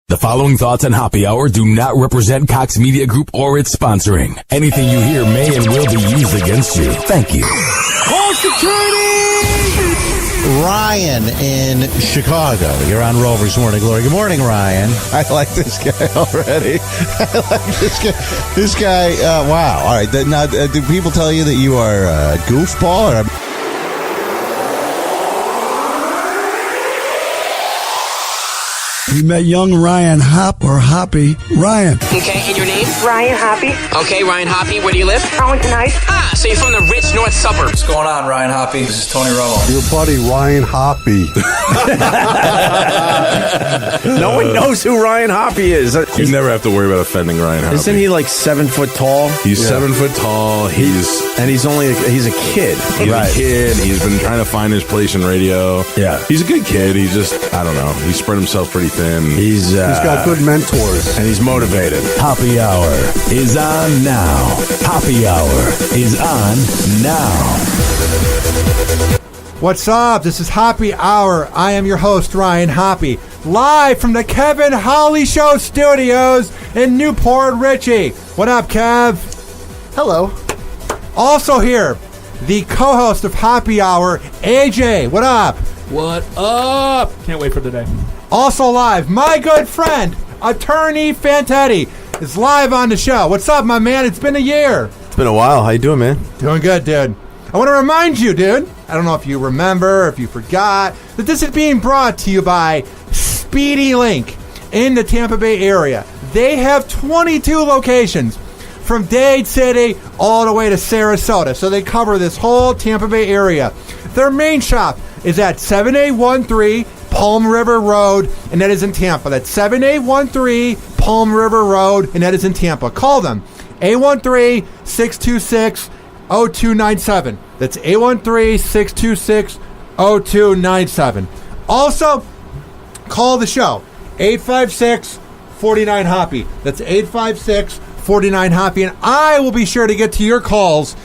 The following thoughts on Hoppe Hour do not represent Cox Media Group or its sponsoring. Anything you hear may and will be used against you. Thank you. Call security! Ryan in Chicago. You're on Rover's Morning Glory. Good morning, Ryan. I like this guy already. I like this guy. This guy, wow. All right. Now, do people tell you that you are a goofball? Or We met young Ryan Hoppe. Ryan. Okay, and your name? Ryan Hoppe. Okay, Ryan Hoppe. Where do you live? Arlington Heights. Ah, so you're from the rich north suburbs. What's going on, Ryan Hoppe? This is Tony Romo. Your buddy Ryan Hoppe. No one knows who Ryan Hoppe is. You never have to worry about offending Ryan Hoppe. Isn't he like 7 foot tall? He's 7 foot tall. He's a kid. He's a kid. He's been trying to find his place in radio. Yeah. He's a good kid. He's just, I don't know. He spread himself pretty thin. He's got good mentors. And he's motivated. Hoppe Hour is on now. Hoppe Hour is on now. What's up? This is Hoppe Hour. I am your host, Ryan Hoppe, live from the Kevin Holly Show studios in Newport Richey. What up, Kev? Hello. Also here, the co-host of Hoppe Hour, AJ. What up? What up? Can't wait for today. Also live, my good friend, Attorney Fantetti, is live on the show. What's up, my man? It's been a year. It's been a while. How you doing, man? Doing good, dude. I want to remind you, dude, I don't know if you remember, if you forgot, that this is being brought to you by Speedy Link in the Tampa Bay area. They have 22 locations from Dade City all the way to Sarasota. So they cover this whole Tampa Bay area. Their main shop is at 7813 Palm River Road, and that is in Tampa. That's 7813 Palm River Road, and that is in Tampa. Call them, 813-626-0297. That's 813-626-0297. Also, call the show, 856-49-HOPPE. That's 856-49-HOPPE, and I will be sure to get to your calls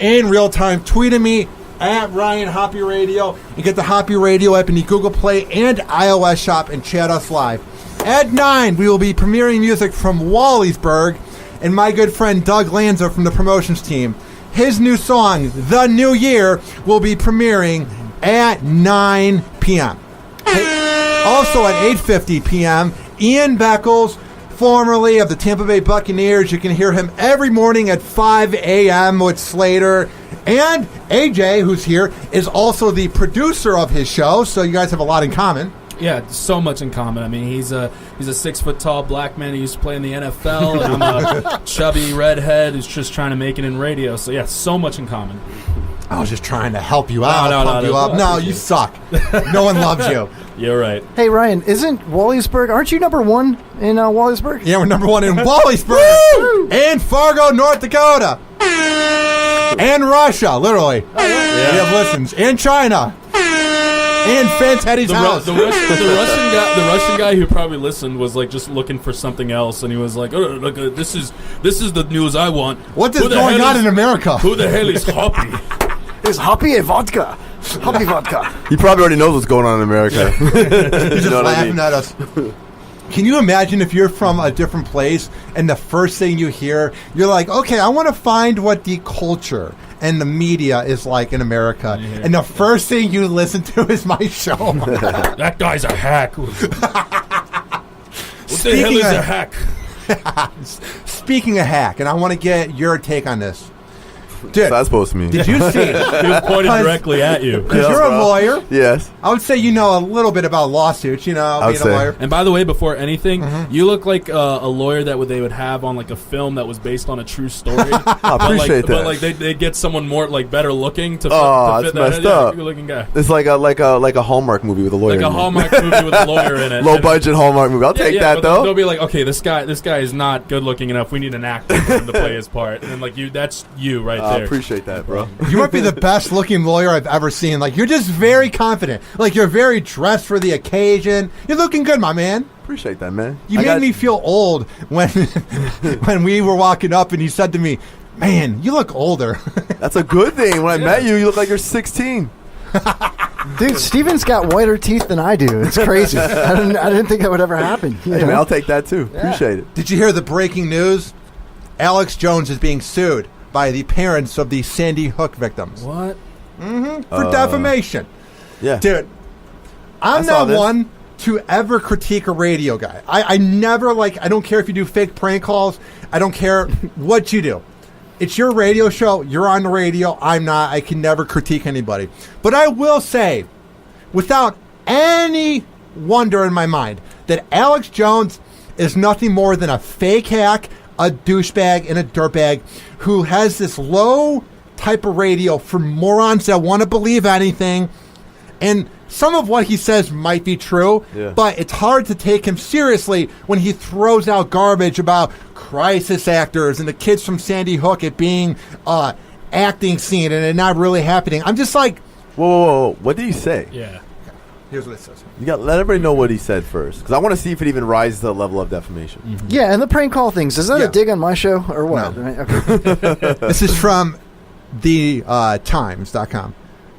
in real time. Tweeting me at Ryan Hoppe Radio, and get the Hoppe Radio app in the Google Play and iOS shop and chat us live. At 9, we will be premiering music from Wallysburg, and my good friend Doug Lanza from the promotions team. His new song, The New Year, will be premiering at 9 p.m. Also at 8:50 p.m., Ian Beckles, formerly of the Tampa Bay Buccaneers. You can hear him every morning at 5 a.m. with Slater. And AJ, who's here, is also the producer of his show, so you guys have a lot in common. Yeah, so much in common. I mean, he's a 6 foot tall black man who used to play in the NFL, and I'm a chubby redhead who's just trying to make it in radio. So yeah, so much in common. I was just trying to help you out, pump you up. No, No, you suck. No one loves you. You're right. Hey, Ryan, isn't Wallysburg, aren't you number one in Wallysburg? Yeah, we're number one in Wallysburg. And Fargo, North Dakota. And Russia, literally. We have listens. And China. And Fantetti's house. The Russian guy who probably listened was like just looking for something else, and he was like, "Oh, look, this is the news I want." What is going on in America? Who the hell is Hoppe? Is Hoppe a vodka? Hoppe vodka. He probably already knows what's going on in America. He's just laughing at us. Can you imagine if you're from a different place and the first thing you hear, you're like, okay, I want to find what the culture and the media is like in America. Yeah. And the first thing you listen to is my show. That guy's a hack. What the hell is a hack? Speaking of hack, and I want to get your take on this. Dude, what's that supposed to mean? Did you see? He was pointed directly at you. Because you're a lawyer. Yes. I would say you know a little bit about lawsuits, being a lawyer. And by the way, before anything, you look like a lawyer that they would have on like a film that was based on a true story. I appreciate that. But like they get someone more like better looking to fit that's that. Messed up. Good looking guy. It's like a Hallmark movie with a lawyer. Like a Hallmark movie with a lawyer in it. Low budget Hallmark movie. I'll take that though. They'll be like, okay, this guy is not good looking enough. We need an actor for him to play his part. And then like that's you right there. I appreciate that, bro. You might be the best looking lawyer I've ever seen. Like, you're just very confident. Like, you're very dressed for the occasion. You're looking good, my man. Appreciate that, man. You made me feel old when when we were walking up and you said to me, man, you look older. That's a good thing. When I met you, you look like you're 16. Dude, Steven's got whiter teeth than I do. It's crazy. I didn't think that would ever happen. Hey, man, I'll take that too. Appreciate it. Did you hear the breaking news? Alex Jones is being sued by the parents of the Sandy Hook victims. What? For defamation. Yeah. Dude, I'm not one to ever critique a radio guy. I never I don't care if you do fake prank calls. I don't care what you do. It's your radio show. You're on the radio. I'm not. I can never critique anybody. But I will say, without any wonder in my mind, that Alex Jones is nothing more than a fake hack, a douchebag, and a dirtbag who has this low type of radio for morons that want to believe anything. And some of what he says might be true, but it's hard to take him seriously when he throws out garbage about crisis actors and the kids from Sandy Hook it being acting scene and it not really happening. I'm just like... Whoa. What did he say? Yeah. Here's what it says. You got let everybody know what he said first, because I want to see if it even rises to the level of defamation. Mm-hmm. Yeah, and the prank call things. Is that a dig on my show or what? No. Okay. This is from the Times.com.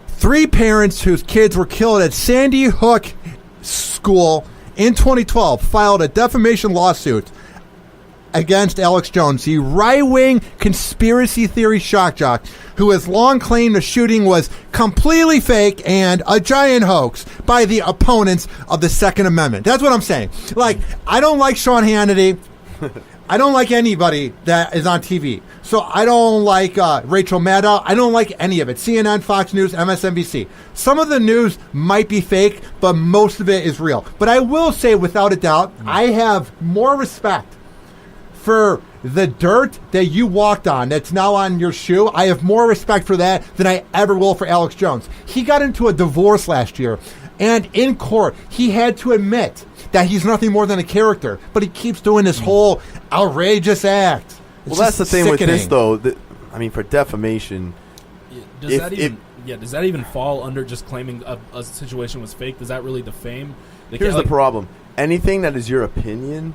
3 parents whose kids were killed at Sandy Hook School in 2012 filed a defamation lawsuit against Alex Jones, the right-wing conspiracy theory shock jock who has long claimed the shooting was completely fake and a giant hoax by the opponents of the Second Amendment. That's what I'm saying. I don't like Sean Hannity. I don't like anybody that is on TV. So I don't like Rachel Maddow. I don't like any of it. CNN, Fox News, MSNBC. Some of the news might be fake, but most of it is real. But I will say, without a doubt, I have more respect for the dirt that you walked on that's now on your shoe. I have more respect for that than I ever will for Alex Jones. He got into a divorce last year, and in court, he had to admit that he's nothing more than a character, but he keeps doing this whole outrageous act. Well, that's the thing with this, though. For defamation, does that even fall under just claiming a situation was fake? Does that really defame? Here's the problem. Anything that is your opinion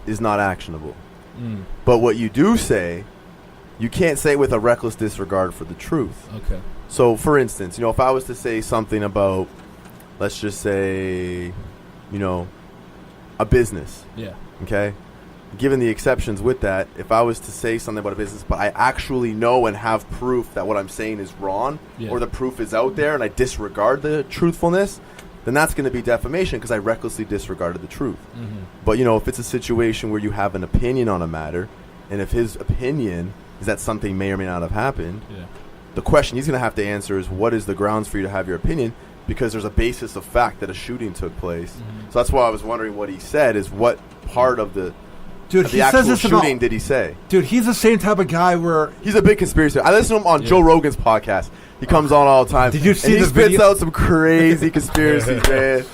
is not actionable. But what you do say, you can't say with a reckless disregard for the truth. Okay. So, for instance, if I was to say something about, let's just say, a business. Yeah. Okay? Given the exceptions with that, if I was to say something about a business, but I actually know and have proof that what I'm saying is wrong, or the proof is out there and I disregard the truthfulness, then that's going to be defamation because I recklessly disregarded the truth. But, if it's a situation where you have an opinion on a matter, and if his opinion is that something may or may not have happened, the question he's going to have to answer is, what is the grounds for you to have your opinion? Because there's a basis of fact that a shooting took place. So that's why I was wondering what he said is what part of the actual shooting did he say? Dude, he's the same type of guy where... He's a big conspiracy. I listen to him on Joe Rogan's podcast. He comes on all the time. Did you see he spits out some crazy conspiracies, man.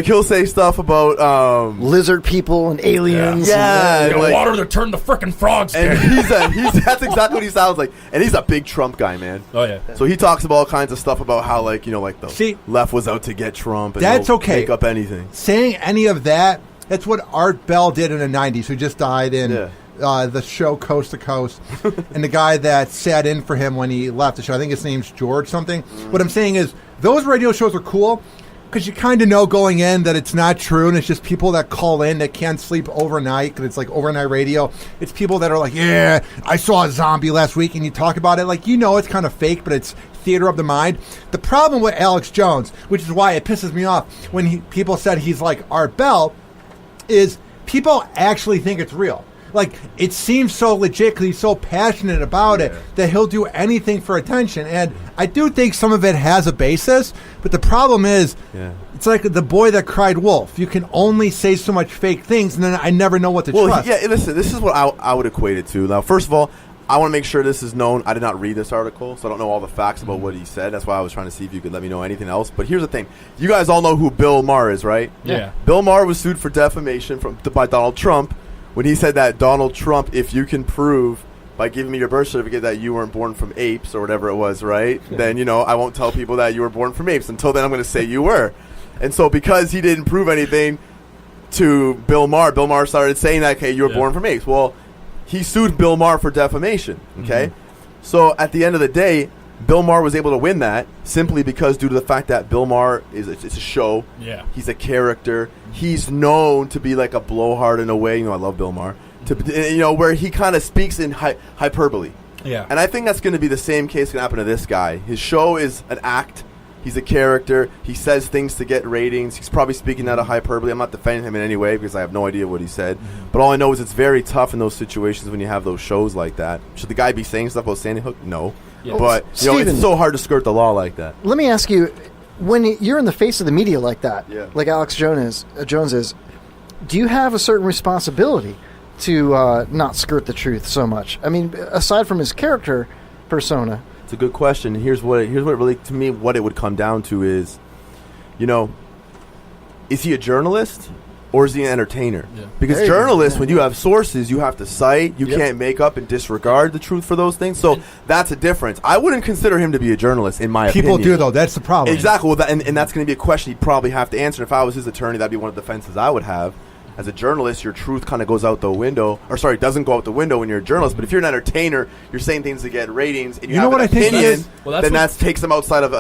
He'll say stuff about lizard people and aliens. Yeah, and water that turned the frickin' frogs. And that's exactly what he sounds like. And he's a big Trump guy, man. Oh yeah. So he talks about all kinds of stuff about how the left was out to get Trump. And that's okay. Make up anything. Saying any of that, that's what Art Bell did in the 90s, who just died in the show Coast to Coast. And the guy that sat in for him when he left the show, I think his name's George something. What I'm saying is, those radio shows are cool because you kind of know going in that it's not true, and it's just people that call in that can't sleep overnight because it's like overnight radio. It's people that are like, yeah, I saw a zombie last week, and you talk about it like, it's kind of fake, but it's theater of the mind. The problem with Alex Jones, which is why it pisses me off when people said he's like Art Bell, is people actually think it's real. It seems so legit because he's so passionate about it that he'll do anything for attention. And I do think some of it has a basis, but the problem is it's like the boy that cried wolf. You can only say so much fake things, and then I never know what to trust. Listen, this is what I would equate it to. Now, first of all, I want to make sure this is known. I did not read this article, so I don't know all the facts about what he said. That's why I was trying to see if you could let me know anything else. But here's the thing. You guys all know who Bill Maher is, right? Yeah. Bill Maher was sued for defamation by Donald Trump when he said that Donald Trump, if you can prove by giving me your birth certificate that you weren't born from apes or whatever it was, right? Yeah. Then, I won't tell people that you were born from apes. Until then, I'm going to say you were. And so because he didn't prove anything to Bill Maher started saying that, okay, you were born from apes. Well, he sued Bill Maher for defamation, okay? So at the end of the day, Bill Maher was able to win that simply because due to the fact that Bill Maher it's a show. Yeah. He's a character. He's known to be like a blowhard in a way. I love Bill Maher. Where he kind of speaks in hyperbole. Yeah. And I think that's going to be the same case going to happen to this guy. His show is an act. He's a character. He says things to get ratings. He's probably speaking out of hyperbole. I'm not defending him in any way because I have no idea what he said. But all I know is it's very tough in those situations when you have those shows like that. Should the guy be saying stuff about Sandy Hook? No. Yeah. But Steven, it's so hard to skirt the law like that. Let me ask you, when you're in the face of the media like that, like Alex Jones is, do you have a certain responsibility to not skirt the truth so much? I mean, aside from his character persona. It's a good question. Here's what it really, to me, what it would come down to is, is he a journalist or is he an entertainer? Yeah. Because journalists, when you have sources, you have to cite. You can't make up and disregard the truth for those things. So that's a difference. I wouldn't consider him to be a journalist, in my opinion. People do, though. That's the problem. Exactly. Well, and that's going to be a question he'd probably have to answer. If I was his attorney, that'd be one of the defenses I would have. As a journalist, your truth kind of goes out the window. Doesn't go out the window when you're a journalist. But if you're an entertainer, you're saying things to get ratings, and you have an opinion, then that takes them outside of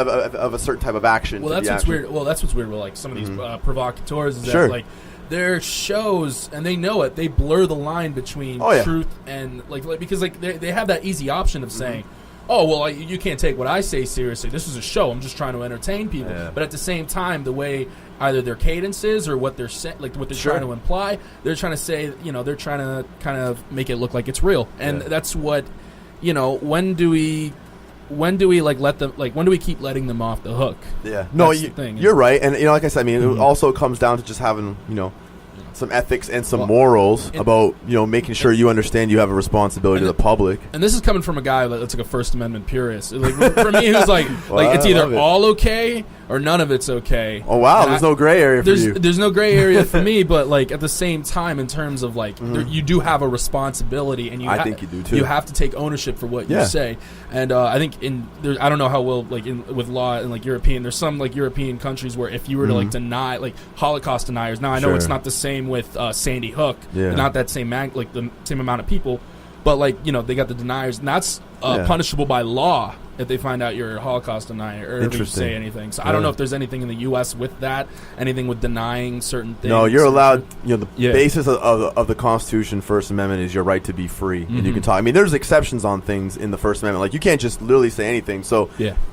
a certain type of action. Well, that's what's weird. Well, that's what's weird with like some of these provocateurs is that like their shows, and they know it. They blur the line between truth and because they have that easy option of saying, oh, well, you can't take what I say seriously. This is a show. I'm just trying to entertain people. Yeah. But at the same time, the way either their cadences or what they're what they're trying to imply, they're trying to say, they're trying to kind of make it look like it's real. And that's what, when do we let them, when do we keep letting them off the hook? Yeah. No, you're right. And, like I said, I mean, it also comes down to just having, some ethics and some morals about making sure you understand you have a responsibility to the public. And this is coming from a guy that's like a First Amendment purist. For me, who's like it's either all okay or none of it's okay. Oh wow, there's no gray area for you. There's no gray area for me, but at the same time, in terms of you do have a responsibility, and I think you do too. You have to take ownership for what you say. And I think I don't know how well with law in European. There's some European countries where if you were to deny Holocaust deniers. Now I know it's not the same with Sandy Hook, not that same the same amount of people, but they got the deniers, and that's punishable by law if they find out you're a Holocaust denier or if you say anything. So I don't know if there's anything in the U.S. with that, anything with denying certain things. No, you're allowed. The basis of the Constitution, First Amendment, is your right to be free, and you can talk. I mean, there's exceptions on things in the First Amendment. You can't just literally say anything. So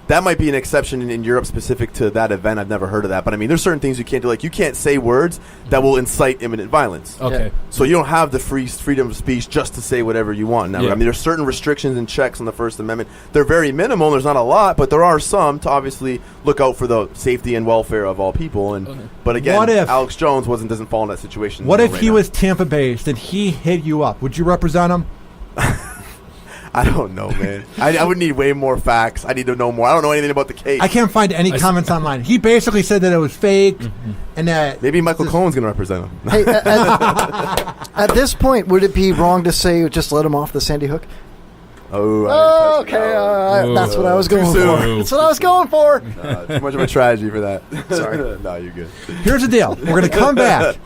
that might be an exception in Europe specific to that event. I've never heard of that, but I mean, there's certain things you can't do. You can't say words that will incite imminent violence. Okay. So you don't have the freedom of speech just to say whatever you want. Now, I mean, there's certain restrictions and checks on the First Amendment. They're very minimal. There's not a lot, but there are some to obviously look out for the safety and welfare of all people. And but again, what if Alex Jones doesn't fall in that situation? What if he was Tampa based and he hit you up? Would you represent him? I don't know, man. I would need way more facts. I need to know more. I don't know anything about the case. I can't find any comments online. He basically said that it was fake, and that maybe Michael Cohen's going to represent him. Hey, at this point, would it be wrong to say just let him off the Sandy Hook? Oh, okay. That's what I was going for. That's what I was going for. Too much of a tragedy for that. Sorry. No, you're good. Here's the deal. We're going to come back,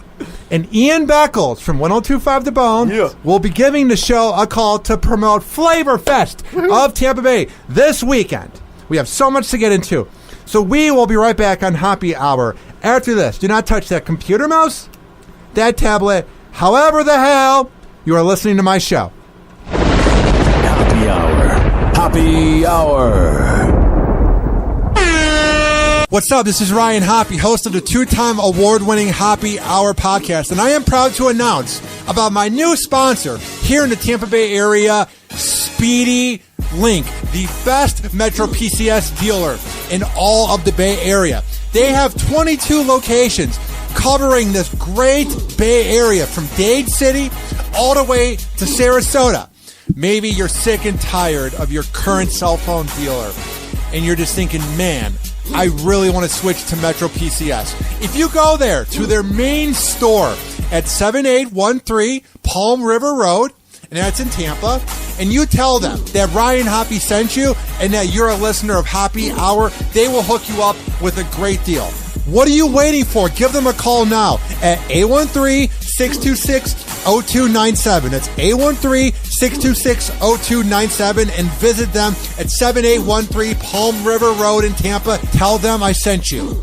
and Ian Beckles from 102.5 The Bone will be giving the show a call to promote Flavor Fest of Tampa Bay this weekend. We have so much to get into. So we will be right back on Hoppe Hour after this. Do not touch that computer mouse, that tablet, however the hell you are listening to my show. Hoppe Hour. What's up? This is Ryan Hoppe, host of the two-time award-winning Hoppe Hour podcast, and I am proud to announce about my new sponsor here in the Tampa Bay area, Speedy Link, the best Metro PCS dealer in all of the Bay Area. They have 22 locations covering this great Bay Area from Dade City all the way to Sarasota. Maybe you're sick and tired of your current cell phone dealer, and you're just thinking, man, I really want to switch to Metro PCS. If you go there to their main store at 7813 Palm River Road, and that's in Tampa, and you tell them that Ryan Hoppe sent you and that you're a listener of Hoppe Hour, they will hook you up with a great deal. What are you waiting for? Give them a call now at 813 813-626-0297. That's 813-626-0297. And visit them at 7813 Palm River Road in Tampa. Tell them I sent you.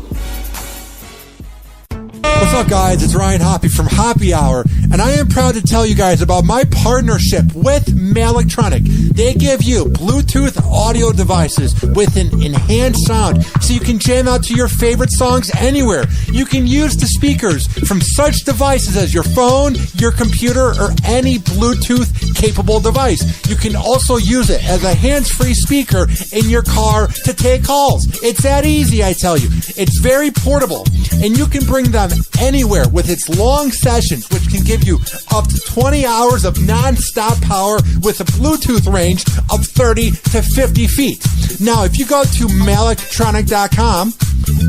What's up, guys? It's Ryan Hoppe from Hoppe Hour, and I am proud to tell you guys about my partnership with Malectronic. They give you Bluetooth audio devices with an enhanced sound so you can jam out to your favorite songs anywhere. You can use the speakers from such devices as your phone, your computer, or any Bluetooth-capable device. You can also use it as a hands-free speaker in your car to take calls. It's that easy, I tell you. It's very portable, and you can bring them anywhere with its long sessions, which can give you up to 20 hours of non-stop power with a Bluetooth range of 30 to 50 feet. Now, if you go to malectronic.com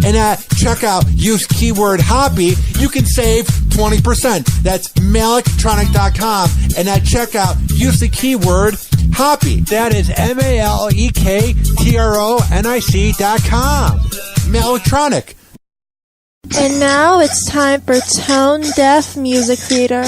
and check out, use keyword Hoppe, you can save 20%. That's malectronic.com, and at checkout, use the keyword Hoppe. That is MALEKTRONIC.com. Malectronic. And now it's time for Tone Deaf Music Theater.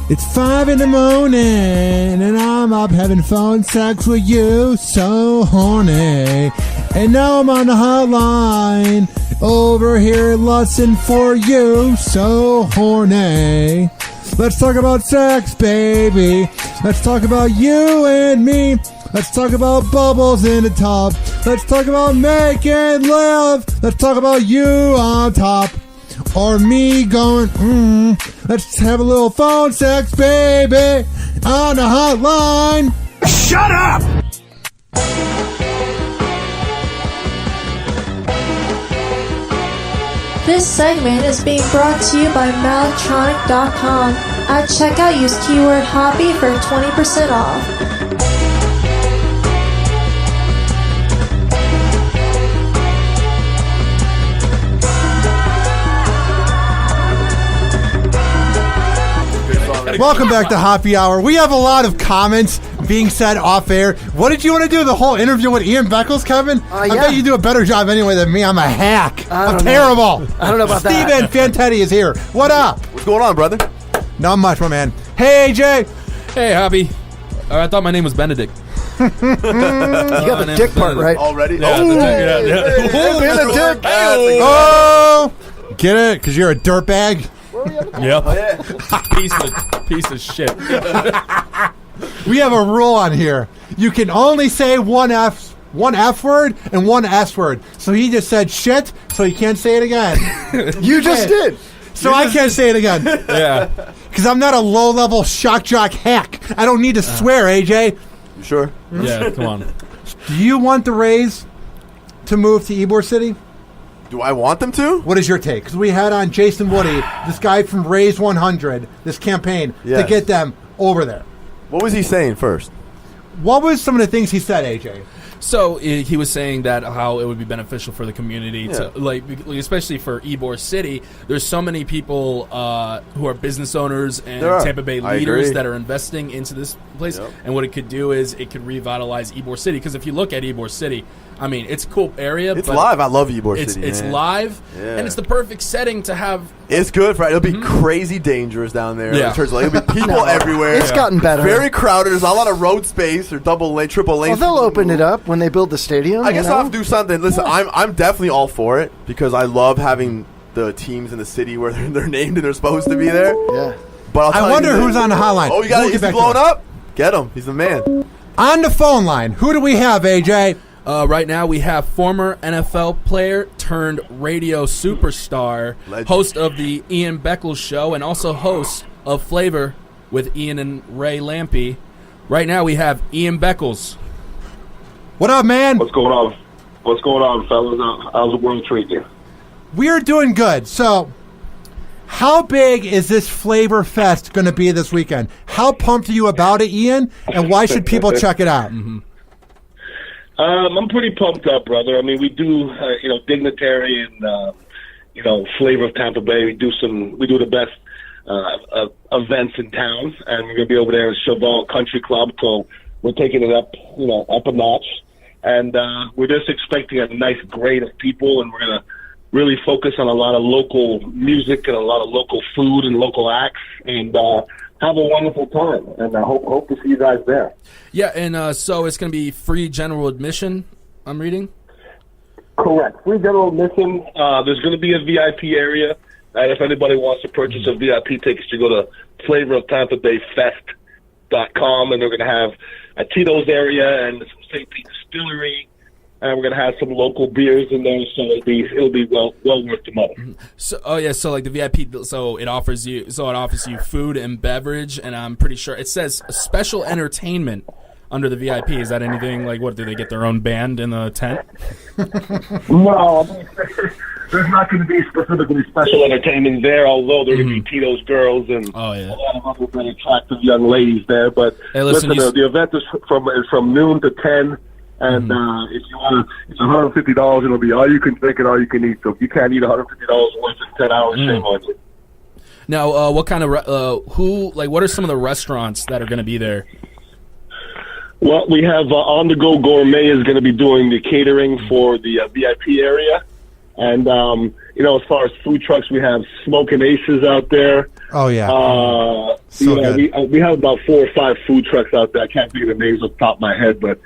It's 5 in the morning, and I'm up having phone sex with you, so horny. And now I'm on the hotline, over here lusting for you, so horny. Let's talk about sex, baby. Let's talk about you and me. Let's talk about bubbles in the tub. Let's talk about making love. Let's talk about you on top. Or me going, Let's have a little phone sex, baby, on the hotline. Shut up! This segment is being brought to you by Malectronic.com. At checkout, use keyword Hoppe for 20% off. Welcome back to Hoppe Hour. We have a lot of comments being said off air. What did you want to do? The whole interview with Ian Beckles, Kevin? I bet you do a better job anyway than me. I'm a hack. I'm terrible. I don't know about that. Steven Fantetti is here. What up? What's going on, brother? Not much, my man. Hey, AJ. Hey, Hoppe. I thought my name was Benedict. You got the dick part right. Already? Yeah, Benedict. Oh! Get it? Because you're a dirtbag? Yep. Piece of shit. We have a rule on here. You can only say one F word and one S word. So he just said shit, so he can't say it again. You just did. So I can't say it again. Yeah. Because I'm not a low-level shock jock hack. I don't need to swear, AJ. You sure? Yeah, come on. Do you want the Rays to move to Ybor City? Do I want them to? What is your take? Because we had on Jason Woody, this guy from Rays 100, this campaign, to get them over there. What was he saying first? What was some of the things he said, AJ? So he was saying that how it would be beneficial for the community to, like, especially for Ybor City. There's so many people who are business owners and Tampa Bay leaders that are investing into this place. Yep. And what it could do is it could revitalize Ybor City. Because if you look at Ybor City, I mean, it's a cool area. It's live. I love Ybor City. It's live, and it's the perfect setting to have. It's good, right? It'll be crazy dangerous down there. Yeah. It'll be people everywhere. It's gotten better. Very crowded. There's not a lot of road space or double lane, triple lane. Well, they'll open it up when they build the stadium. I guess I'll have to do something. Listen, I'm definitely all for it because I love having the teams in the city where they're named and they're supposed to be there. Yeah. But I wonder who's on the hotline. Oh, you got it. He's blown up? Get him. He's the man. On the phone line, who do we have, AJ? Right now we have former NFL player turned radio superstar, host of the Ian Beckles Show, and also host of Flavor with Ian and Ray Lampe. Right now we have Ian Beckles. What up, man? What's going on? What's going on, fellas? How's the world treating you? We're doing good. So, how big is this Flavor Fest going to be this weekend? How pumped are you about it, Ian? And why should people check it out? I'm pretty pumped up, brother. I mean, we do, Dignitary and, Flavor of Tampa Bay. We do the best events in town, and we're going to be over there at Cheval Country Club, so we're taking it up a notch. And we're just expecting a nice grade of people, and we're going to really focus on a lot of local music and a lot of local food and local acts, and have a wonderful time. And I hope to see you guys there. Yeah, and so it's going to be free general admission, I'm reading? Correct. Free general admission. There's going to be a VIP area. And if anybody wants to purchase a VIP ticket, you go to flavoroftampabayfest.com, and they're going to have a Tito's area and some St. Pete Distillery, and we're going to have some local beers in there, so it'll be well worth the money. So so like the VIP, so it offers you food and beverage, and I'm pretty sure it says special entertainment under the VIP. Is that anything like, what, do they get their own band in the tent? No, there's not going to be specifically special entertainment there, although there are going to be Tito's girls and a lot of other very attractive young ladies there. But hey, listen, the event is from noon to 10, and if you want to, it's $150. It'll be all you can drink and all you can eat. So if you can't eat $150 worth in 10 hours, shame on you. Now, what kind of what are some of the restaurants that are going to be there? Well, we have On The Go Gourmet is going to be doing the catering for the VIP area. And, as far as food trucks, we have Smokin' Aces out there. Oh, yeah. We have about 4 or 5 food trucks out there. I can't think of the names off the top of my head, but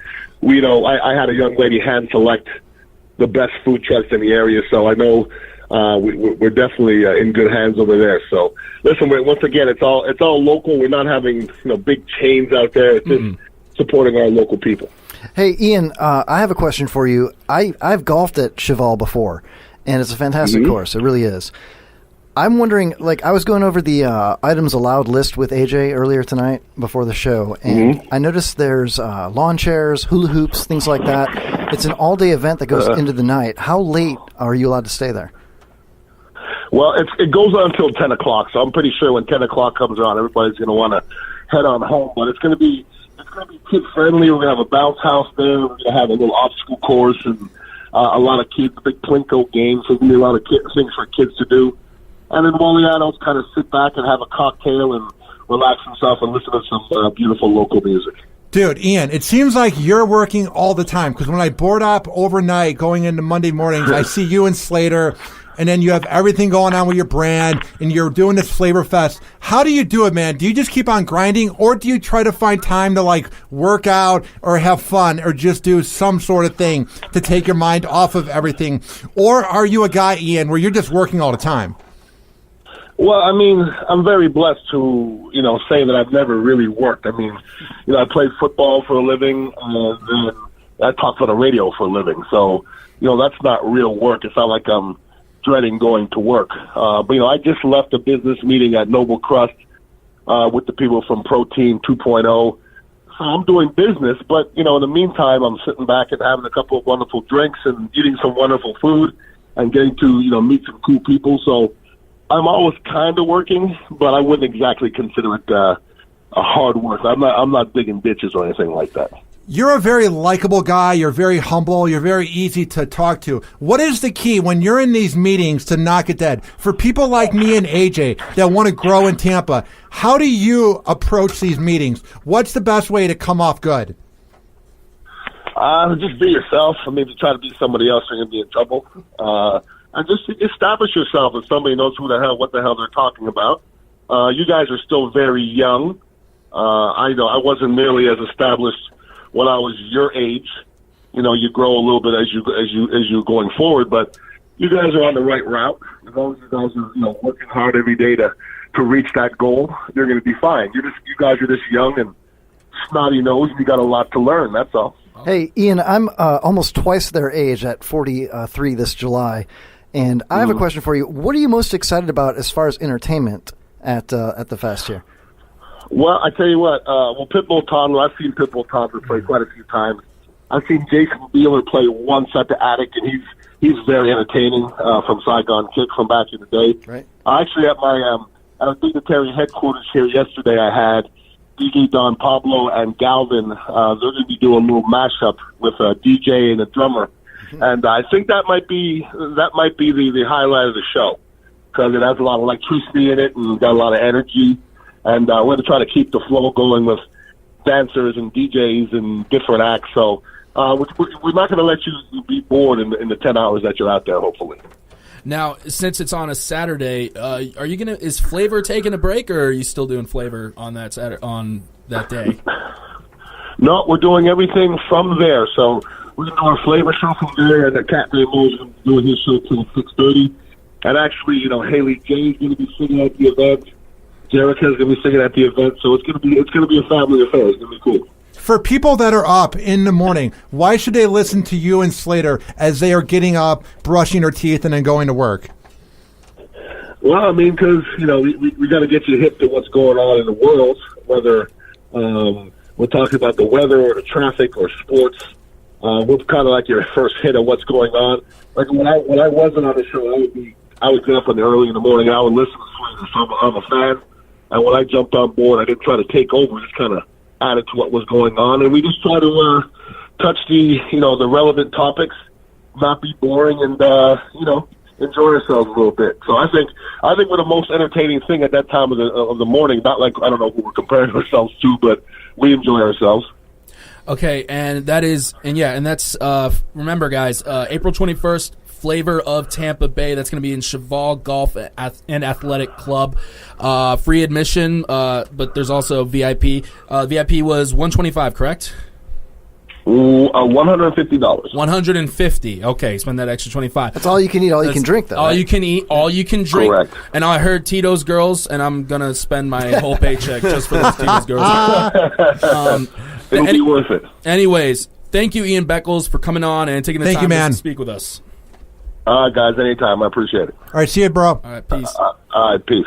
I had a young lady hand select the best food trucks in the area, so I know we're definitely in good hands over there. So, listen, once again, it's all local. We're not having big chains out there. It's just supporting our local people. Hey, Ian, I have a question for you. I've golfed at Cheval before, and it's a fantastic course. It really is. I'm wondering, I was going over the items allowed list with AJ earlier tonight before the show, and I noticed there's lawn chairs, hula hoops, things like that. It's an all-day event that goes into the night. How late are you allowed to stay there? Well, it goes on until 10 o'clock, so I'm pretty sure when 10 o'clock comes around, everybody's going to want to head on home. But it's going to be kid-friendly. We're going to have a bounce house there. We're going to have a little obstacle course and a lot of kids, big Plinko games. There's going to be a lot of things for kids to do. And then while the adults kind of sit back and have a cocktail and relax themselves and listen to some beautiful local music. Dude, Ian, it seems like you're working all the time, because when I board up overnight going into Monday mornings, I see you and Slater, and then you have everything going on with your brand, and you're doing this Flavor Fest. How do you do it, man? Do you just keep on grinding, or do you try to find time to, work out or have fun or just do some sort of thing to take your mind off of everything? Or are you a guy, Ian, where you're just working all the time? Well, I mean, I'm very blessed to, say that I've never really worked. I mean, I played football for a living, and then I talk on the radio for a living. So, that's not real work. It's not like I'm dreading going to work. But I just left a business meeting at Noble Crust with the people from Protein 2.0. So I'm doing business, but, in the meantime, I'm sitting back and having a couple of wonderful drinks and eating some wonderful food and getting to, meet some cool people. So I'm always kind of working, but I wouldn't exactly consider it a hard work. I'm not digging ditches or anything like that. You're a very likable guy. You're very humble. You're very easy to talk to. What is the key when you're in these meetings to knock it dead? For people like me and AJ that want to grow in Tampa, how do you approach these meetings? What's the best way to come off good? Just be yourself. I mean, if you try to be somebody else, you're going to be in trouble. And just establish yourself as somebody knows what the hell they're talking about. You guys are still very young. I wasn't nearly as established when I was your age. You grow a little bit as you going forward, but you guys are on the right route. As long as you guys are working hard every day to reach that goal, you're going to be fine. You guys are just young and snotty nosed, and you got a lot to learn. That's all. Hey, Ian, I'm almost twice their age at 43 this July. And I have a question for you. What are you most excited about as far as entertainment at the fest here? Well, I tell you what. Pitbull Toddler, I've seen Pitbull Toddler play quite a few times. I've seen Jason Beeler play once at the Attic, and he's very entertaining from Saigon Kick from back in the day. Right. Actually, at my at Dignitary headquarters here yesterday, I had DJ Don Pablo and Galvin. They're going to be doing a little mashup with a DJ and a drummer. And I think that might be the highlight of the show, because it has a lot of electricity in it and got a lot of energy. And we're going to try to keep the flow going with dancers and DJs and different acts. So We're not going to let you be bored in the 10 hours that you're out there, hopefully. Now, since it's on a Saturday, are you gonna? Is Flavor taking a break, or are you still doing Flavor on that day? No, we're doing everything from there. So we're going to do our Flavor show from there, and the Cat Mo's doing his show till 6:30. And actually, Haley J's going to be singing at the event. Jerica's going to be singing at the event. So it's going to be a family affair. It's going to be cool. For people that are up in the morning, why should they listen to you and Slater as they are getting up, brushing their teeth, and then going to work? Well, I mean, because, we got to get you hip to what's going on in the world, whether we're talking about the weather or the traffic or sports. We're kind of like your first hit of what's going on. Like when I wasn't on the show, I would get up early in the morning and I would listen to Slater, so I'm a fan. And when I jumped on board, I didn't try to take over, just kind of added to what was going on, and we just try to touch the relevant topics, not be boring, and enjoy ourselves a little bit. So I think we're the most entertaining thing at that time of the morning. Not like, I don't know who we're comparing ourselves to, but we enjoy ourselves. Okay, and that's remember, guys, April 21st. Flavor of Tampa Bay. That's going to be in Cheval Golf and Athletic Club. Free admission, but there's also VIP. VIP was $125, correct? $150. $150. Okay, spend that extra $25. That's all you can eat, all you can drink, though. All right? You can eat, all you can drink. Correct. And I heard Tito's Girls, and I'm gonna spend my whole paycheck just for those Tito's Girls. It'll be worth it. Anyways, thank you, Ian Beckles, for coming on and taking the time to speak with us. Guys, anytime. I appreciate it. All right, see you, bro. All right, peace. All right, peace.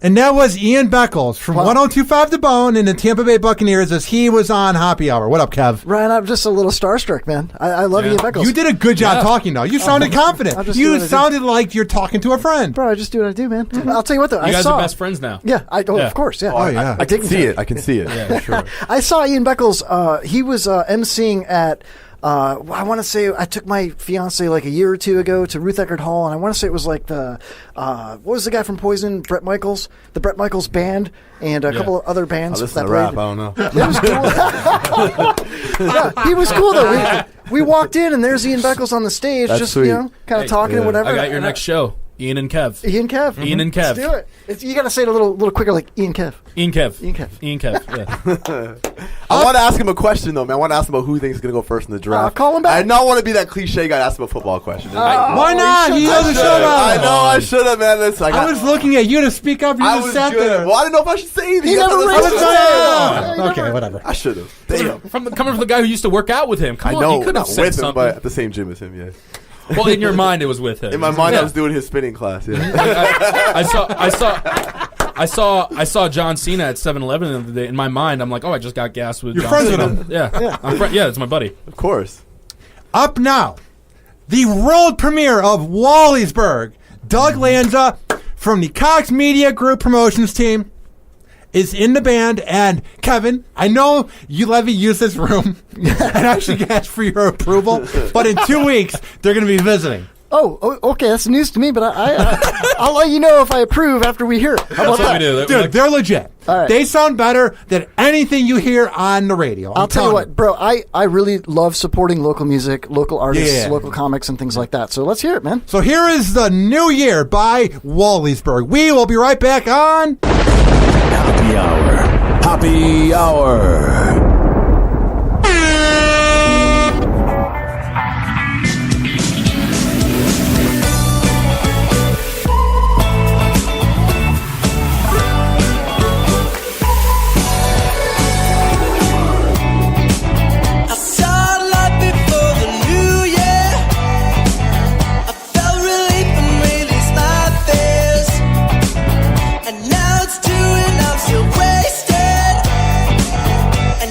And that was Ian Beckles from 102.5 The Bone in the Tampa Bay Buccaneers as he was on Hoppe Hour. What up, Kev? Ryan, I'm just a little starstruck, man. I love Ian Beckles. You did a good job talking, though. You sounded confident. You sounded like you're talking to a friend. Bro, I just do what I do, man. I'll tell you what, though. You guys are best friends now. Yeah, of course, yeah. Oh, yeah. I can see it. I can see it. Yeah, sure. I saw Ian Beckles. He was emceeing at... I want to say I took my fiance like a year or two ago to Ruth Eckerd Hall, and I want to say it was like the what was the guy from Poison, Bret Michaels, the Bret Michaels band, and a couple of other bands. I listen to rap. I don't know. It was cool. Yeah, he was cool though. We walked in, and there's Ian Beckles on the stage, That's just sweet. kind of talking and whatever. I got your next show. Ian and Kev. Ian Kev. Ian and Kev. Let's do it. You got to say it a little quicker, like Ian Kev. Ian Kev. Ian Kev. Ian Kev. Yeah. I want to ask him a question, though, man. I want to ask him about who he thinks is going to go first in the draft. Call him back. I don't want to be that cliche guy to ask him a football question. Why not? He knows the show. I know I should have, man. I was looking at you to speak up. You just sat there. Well, I didn't know if I should say anything. He never raised his hand. Okay, whatever. I should have. Damn. Coming from the guy who used to work out with him. Come I on, know. he could have Not said with him, something. but at the same gym as him, yeah. Well, in your mind, it was with him. In my mind, I was doing his spinning class. Yeah. I saw John Cena at 7-Eleven the other day. In my mind, I'm like, oh, I just got gas with. You're John friends Cena. with him. Yeah, yeah, it's my buddy. Of course. Up now, the world premiere of Wallysburg. Doug Lanza from the Cox Media Group promotions team is in the band, and Kevin, I know you let me use this room and actually ask for your approval, but in 2 weeks they're going to be visiting. Oh, okay, that's news to me, but I'll let you know if I approve after we hear it. How about that? Dude, they're legit. All right. They sound better than anything you hear on the radio. I'll tell you what, bro, I really love supporting local music, local artists, local comics, and things like that. So let's hear it, man. So here is The New Year by Wallysburg. We will be right back on Hoppe Hour. Hoppe Hour. And now it's 2 and I'm still wasted. And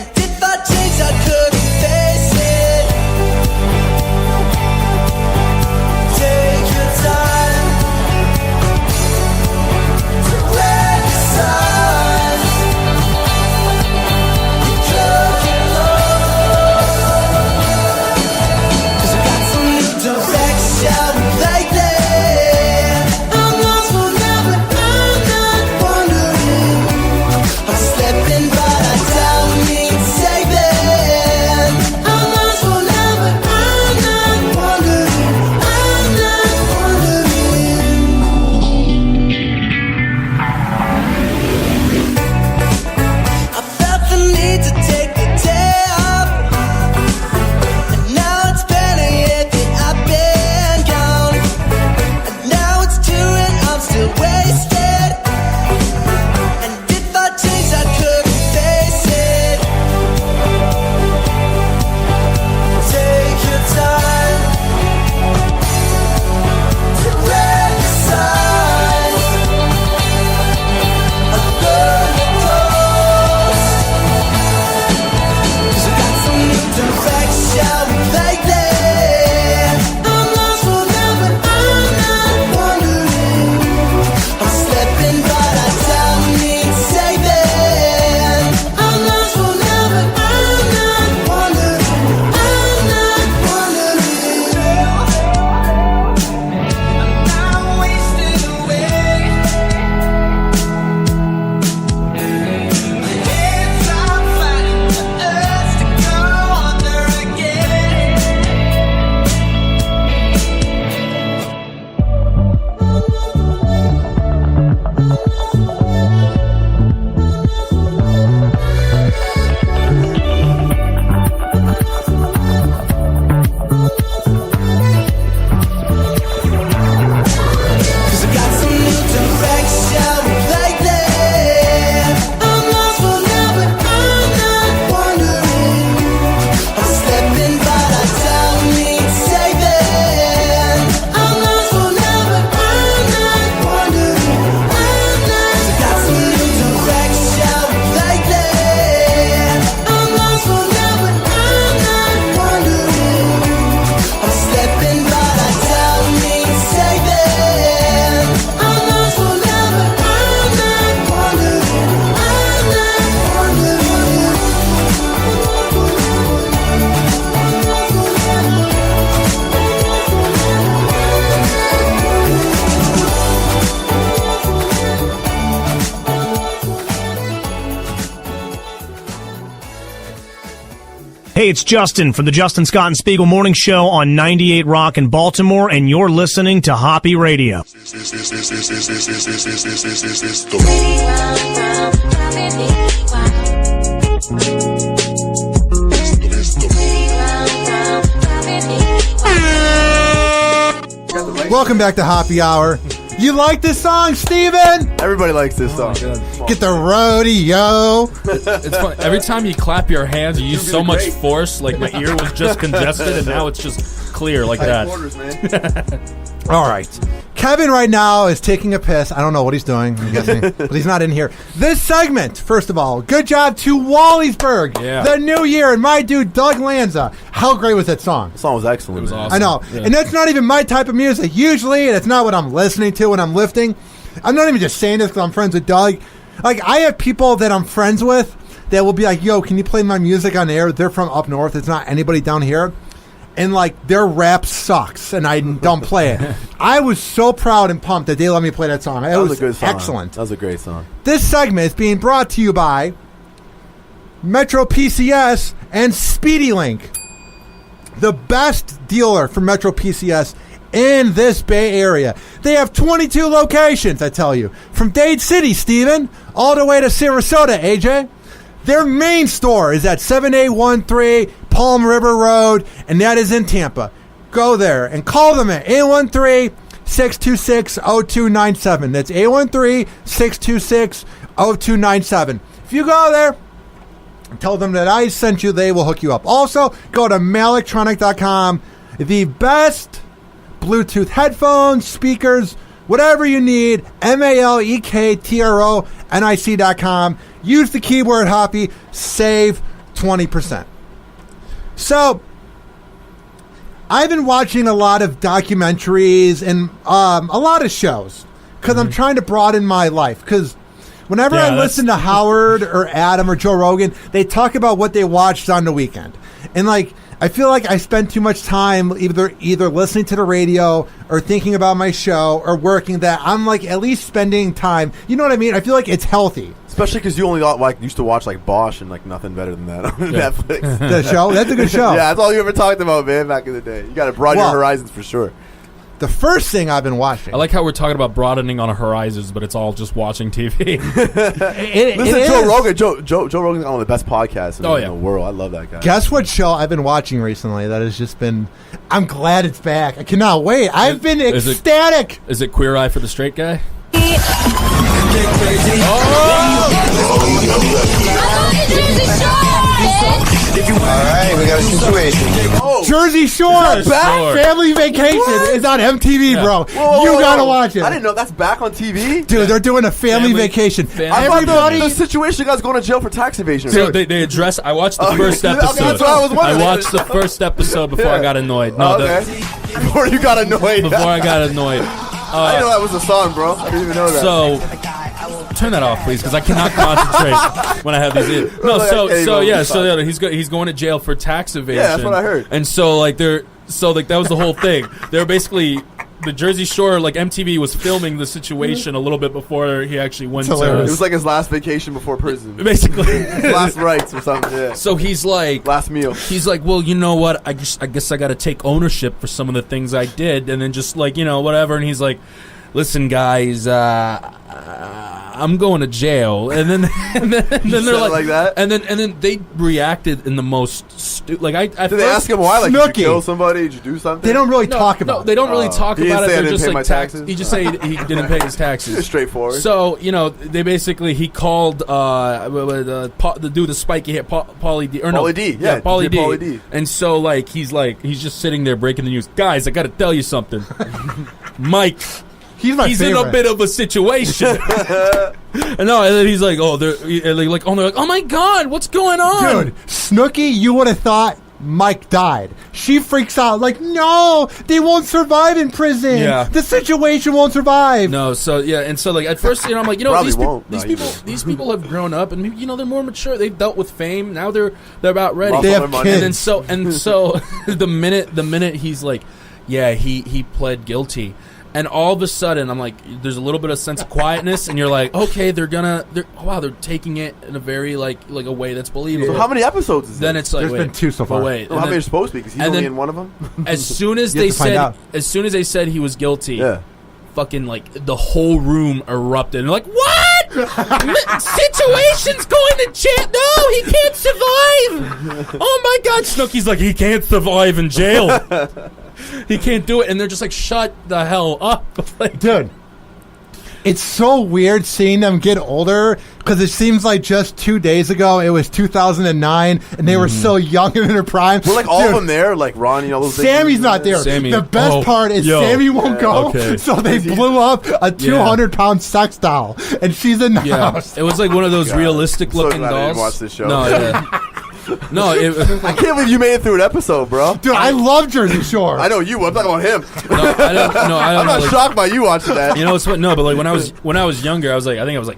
Hey, it's Justin from the Justin Scott and Spiegel Morning Show on 98 Rock in Baltimore, and you're listening to Hoppe Radio. Welcome back to Hoppe Hour. You like this song, Steven? Everybody likes this song. Get the rodeo. It's fun. Every time you clap your hands, you use so much force. Like my ear was just congested, and now it's just clear like that. Quarters, man. All right. Kevin right now is taking a piss. I don't know what he's doing, I'm guessing, but he's not in here. This segment, first of all, good job to Wallysburg, the new year, and my dude, Doug Lanza. How great was that song? The song was excellent. It was awesome. I know. Yeah. And that's not even my type of music. Usually, that's not what I'm listening to when I'm lifting. I'm not even just saying this because I'm friends with Doug. Like, I have people that I'm friends with that will be like, yo, can you play my music on air? They're from up north. It's not anybody down here. And, like, their rap sucks, and I don't play it. I was so proud and pumped that they let me play that song. It was a good song. Excellent. That was a great song. This segment is being brought to you by Metro PCS and SpeedyLink, the best dealer for Metro PCS in this Bay Area. They have 22 locations, I tell you, from Dade City, Steven, all the way to Sarasota, AJ. Their main store is at 7813 Palm River Road, and that is in Tampa. Go there and call them at 813-626-0297. That's 813-626-0297. If you go there and tell them that I sent you, they will hook you up. Also, go to malectronic.com. The best Bluetooth headphones, speakers, whatever you need, malectronic.com. Use the keyword Hoppe, save 20%. So, I've been watching a lot of documentaries and a lot of shows because I'm trying to broaden my life. Because whenever I listen to Howard or Adam or Joe Rogan, they talk about what they watched on the weekend. And, like, I feel like I spend too much time either listening to the radio or thinking about my show or working that I'm, like, at least spending time. You know what I mean? I feel like it's healthy. Especially because you only used to watch like Bosch and like nothing better than that on Netflix. The show? That's a good show. Yeah, that's all you ever talked about, man, back in the day. You got to broaden your horizons for sure. The first thing I've been watching. I like how we're talking about broadening on our horizons, but it's all just watching TV. Listen to Joe Rogan. Joe Rogan's one of the best podcasts in the world. I love that guy. Guess what show I've been watching recently that has just been... I'm glad it's back. I cannot wait. I've been ecstatic. Is it Queer Eye for the Straight Guy? Alright, we got a situation. Jersey Shore back. Family Vacation is on MTV, bro. You gotta watch it. I didn't know that's back on TV. Dude, they're doing a family vacation. Everybody, the situation guy's going to jail for tax evasion. So they address. I watched the first episode. Okay, that's what I was wondering. I watched the first episode before I got annoyed. No, before you got annoyed. Before I got annoyed. I didn't know that was a song, bro. I didn't even know that. So, turn that off, please, because I cannot concentrate when I have these. No, so he's going to jail for tax evasion. Yeah, that's what I heard. And so that was the whole thing. They're basically the Jersey Shore, like MTV was filming the situation a little bit before he actually went to. It was like his last vacation before prison, basically. His last rites or something. Yeah. So he's like, last meal. He's like, well, you know what? I guess I got to take ownership for some of the things I did, and then just like whatever. And he's like, listen, guys, I'm going to jail, and then they're like that, and then they reacted in the most did they ask him why? Like, did you kill somebody? Did you do something? They don't really talk about. No, they don't really talk about it. They're just like taxes. He just say he didn't pay his taxes. It's straightforward. So they basically he called the dude the spiky hair, Pauly D. Pauly D. And so he's just sitting there breaking the news. Guys, I got to tell you something. Mike. He's in a bit of a situation. And then he's like, they're like, oh my God, what's going on? Dude, Snooki, you would have thought Mike died. She freaks out like, no, they won't survive in prison. Yeah. The situation won't survive. No, so at first, I'm like, these people have grown up and they're more mature. They've dealt with fame. Now they're about ready. They have kids. And so the minute he's like, yeah, he pled guilty. And all of a sudden, I'm like, there's a little bit of sense of quietness, and you're like, okay, they're taking it in a very like a way that's believable. So how many episodes is Then it's like, there's been 2 so far. How many are supposed to be? Because he's only in one of them. As soon as they said he was guilty, fucking like the whole room erupted. And like, what? Situation's going to jail. No, he can't survive. Oh my God, Snooki's like, he can't survive in jail. He can't do it, and they're just like, shut the hell up. Like, dude, it's so weird seeing them get older, because it seems like just 2 days ago it was 2009, and they were so young and in their prime. We're like all of them there, like Ronnie, all those. Sammy's not there. The best part is Sammy won't go, so they blew up a 200-pound sex doll, and she's in the house. It was like one of those realistic-looking dolls. I didn't watch this show. No, I can't believe you made it through an episode, bro. Dude, I love Jersey Shore. I know you. I'm talking about him. I'm not shocked by you watching that. You know, it's no, but like when I was younger, I was like, I think I was like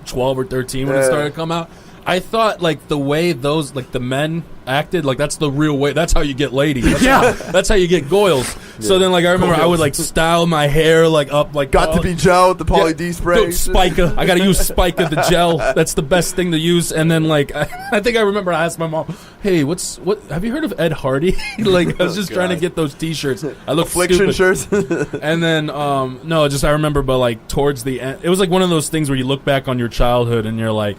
12 or 13 when it started to come out. I thought like the way those like the men acted, like that's the real way. That's how you get ladies. That's how you get goils. So then like I remember I would like style my hair like up like got to be gel with the Poly D spray. Spica. I got to use Spica the gel. That's the best thing to use. And then like I think I remember I asked my mom, "Hey, what have you heard of Ed Hardy?" Like I was just trying to get those T-shirts. I look Affliction shirts. And then no, just I remember, but like towards the end, it was like one of those things where you look back on your childhood and you're like,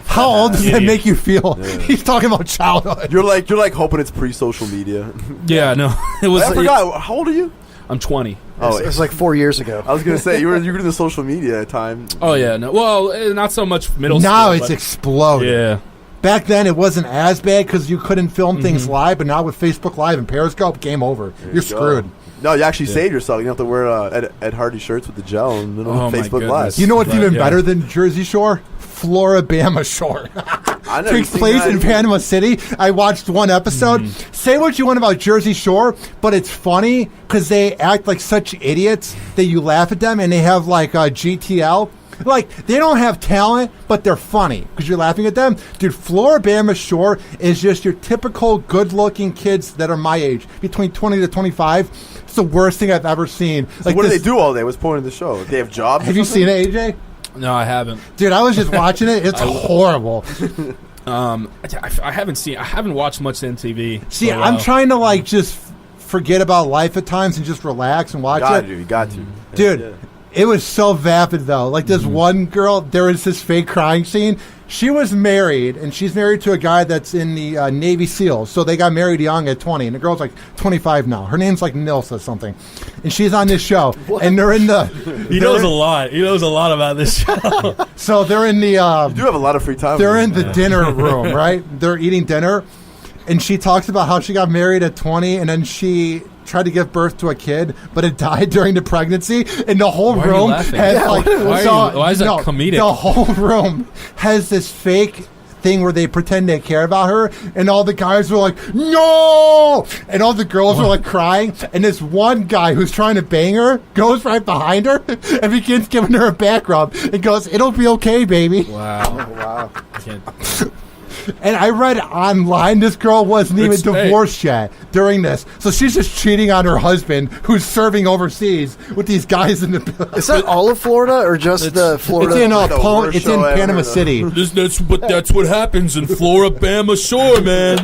how old does that make you feel? He's talking about childhood. You're like hoping it's pre-social media. Yeah, no, it was. I forgot. How old are you? I'm 20. Oh, it was like 4 years ago. I was gonna say you were in the social media time. Oh yeah, no. Well, not so much middle school. Now it's exploded. Yeah. Back then it wasn't as bad because you couldn't film things live, but now with Facebook Live and Periscope, game over. You're screwed. No, you actually saved yourself. You don't have to wear Ed Hardy shirts with the gel and Facebook Live. You know what's even better than Jersey Shore? Floribama Shore. Takes place in Panama City. I watched one episode. Say what you want about Jersey Shore, but it's funny because they act like such idiots that you laugh at them, and they have like GTL. Like, they don't have talent, but they're funny because you're laughing at them. Dude, Floribama Shore is just your typical good-looking kids that are my age, between 20 to 25. It's the worst thing I've ever seen. So like, what do they do all day? What's the point of the show? They have jobs? Have you seen it, AJ? No, I haven't. Dude, I was just watching it. It's horrible. I haven't watched much MTV. See, I'm trying to like just forget about life at times and just relax and watch it. You got to. Dude, it was so vapid though. Like this one girl, there was this fake crying scene. She was married, and she's married to a guy that's in the Navy SEALs. So they got married young at 20, and the girl's like 25 now. Her name's like Nilsa or something. And she's on this show, and they're in the... He knows a lot. He knows a lot about this show. So they're in the... you do have a lot of free time. They're in the dinner room, right? They're eating dinner, and she talks about how she got married at 20, and then she... tried to give birth to a kid, but it died during the pregnancy, and the whole room has why is that comedic? The whole room has this fake thing where they pretend they care about her, and all the guys were like, no! And all the girls were like crying, and this one guy who's trying to bang her goes right behind her and begins giving her a back rub and goes, it'll be okay, baby. Wow. I can't. And I read online this girl wasn't even divorced yet during this. So she's just cheating on her husband who's serving overseas with these guys in the... Is that all of Florida or just the Florida? It's in Panama City. That's what happens in Floribama Shore, man.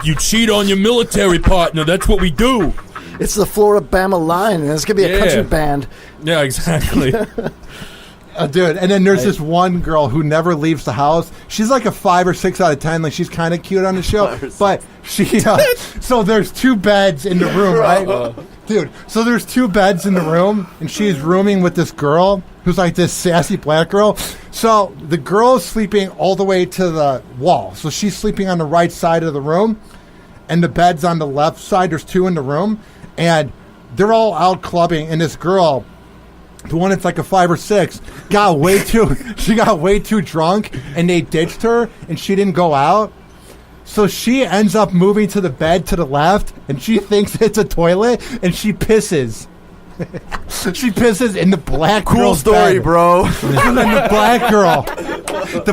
You cheat on your military partner. That's what we do. It's the Floribama line, and it's going to be a country band. Yeah, exactly. Dude, and then there's this one girl who never leaves the house. She's like a 5 or 6 out of 10. Like, she's kind of cute on the show. But she... so there's 2 beds in the room, right? Dude, so there's 2 beds in the room, and she's rooming with this girl who's like this sassy black girl. So the girl's sleeping all the way to the wall. So she's sleeping on the right side of the room, and the bed's on the left side. There's 2 in the room, and they're all out clubbing, and this girl... the one that's like a 5 or 6 got way too drunk, and they ditched her, and she didn't go out. So she ends up moving to the bed to the left, and she thinks it's a toilet, and she pisses. She pisses in the black Cool girl's story, bed. bro. And then the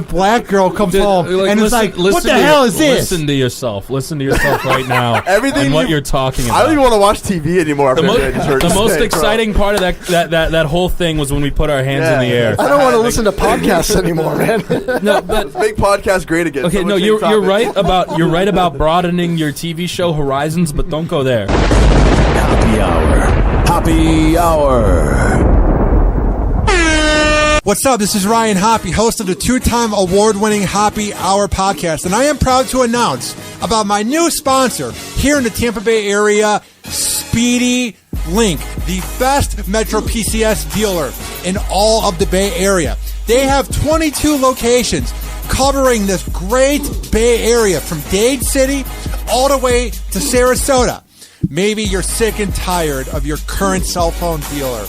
black girl comes home and it's like, what the hell is this? Listen to yourself. Listen to yourself right now. Everything and what you're talking about. I don't even want to watch TV anymore. The most exciting part of that whole thing was when we put our hands in the air. I don't want to listen to podcasts anymore, man. No, but make podcasts great again. Okay, no, you're right about broadening your TV show horizons, but don't go there. Hoppe Hour. What's up? This is Ryan Hoppe, host of the 2-time award-winning Hoppe Hour podcast, and I am proud to announce about my new sponsor here in the Tampa Bay area, Speedy Link, the best Metro PCS dealer in all of the Bay Area. They have 22 locations covering this great Bay Area from Dade City all the way to Sarasota. Maybe you're sick and tired of your current cell phone dealer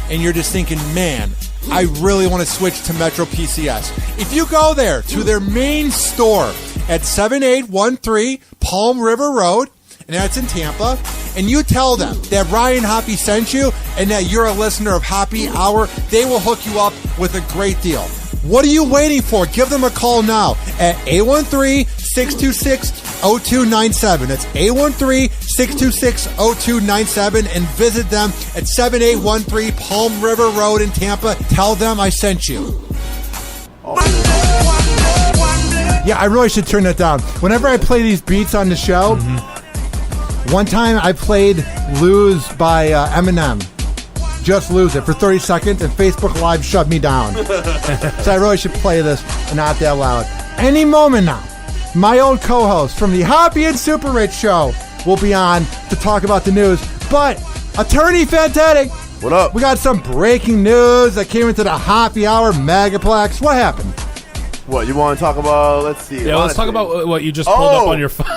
and you're just thinking, man, I really want to switch to Metro PCS. If you go there to their main store at 7813 Palm River Road, and that's in Tampa, and you tell them that Ryan Hoppe sent you and that you're a listener of Hoppe Hour, they will hook you up with a great deal. What are you waiting for? Give them a call now at 813-626-0297. That's 813-626-0297, and visit them at 7813 Palm River Road in Tampa. Tell them I sent you. Yeah, I really should turn that down. Whenever I play these beats on the show, one time I played Lose by Eminem. Just Lose It for 30 seconds, and Facebook Live shut me down. So I really should play this not that loud. Any moment now, my old co-host from the Hoppe and SuperRICH show will be on to talk about the news. But Attorney Fantastic, what up? We got some breaking news that came into the Hoppe Hour Megaplex. What happened? What, you want to talk about? Let's see. Yeah, let's talk about what you just pulled up on your phone.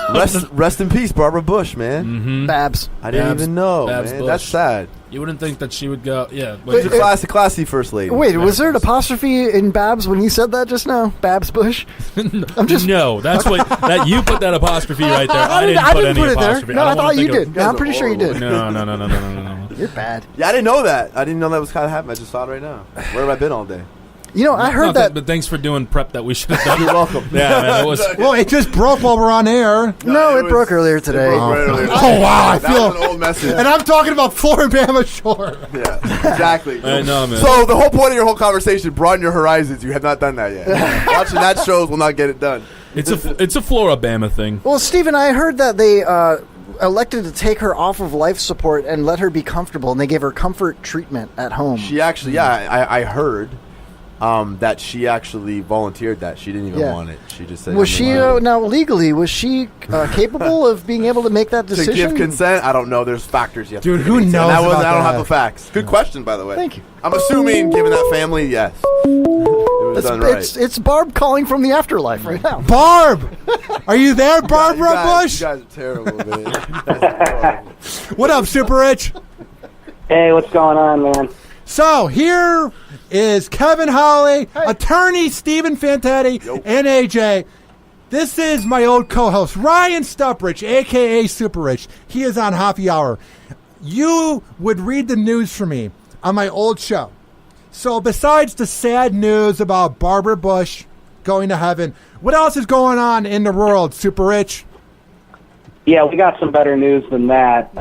Rest in peace, Barbara Bush, man. Mm-hmm. Babs. I didn't even know, man. Bush. That's sad. You wouldn't think that she would go, yeah. She's a classy first lady. Wait, was there an apostrophe in Babs when you said that just now? Babs Bush? No, that's what that you put that apostrophe right there. I didn't put any apostrophe. No, I thought you did. No, I'm pretty sure you did. No. You're bad. Yeah, I didn't know that. I didn't know that was kind of happening. I just saw it right now. Where have I been all day? You know, I heard that. But thanks for doing prep that we should have done. You're welcome. Yeah, man, it was. Well, it just broke while we're on air. No, it broke earlier today. Oh, wow. I feel an old message. And I'm talking about Floribama Shore. Yeah, exactly. I know, man. So the whole point of your whole conversation, broaden your horizons. You have not done that yet. Watching that shows will not get it done. It's a Floribama thing. Well, Steven, I heard that they elected to take her off of life support and let her be comfortable, and they gave her comfort treatment at home. She actually, I heard that she actually volunteered that. She didn't even want it. She just said, was she, now legally, was she capable of being able to make that decision? To give consent? I don't know. There's factors you have Dude, to who knows I don't that? have the facts. Good question, by the way. Thank you. I'm assuming, given that family, yes. It was done right. It's Barb calling from the afterlife right now. Barb! Are you there, Barbara Bush? You guys are terrible, man. What up, SuperRICH? Hey, what's going on, man? So, here is Kevin Holly, attorney Stephen Fantetti, and AJ. This is my old co-host, Ryan Stuprich, a.k.a. SuperRICH. He is on Hoppe Hour. You would read the news for me on my old show. So, besides the sad news about Barbara Bush going to heaven, what else is going on in the world, SuperRICH? Yeah, we got some better news than that.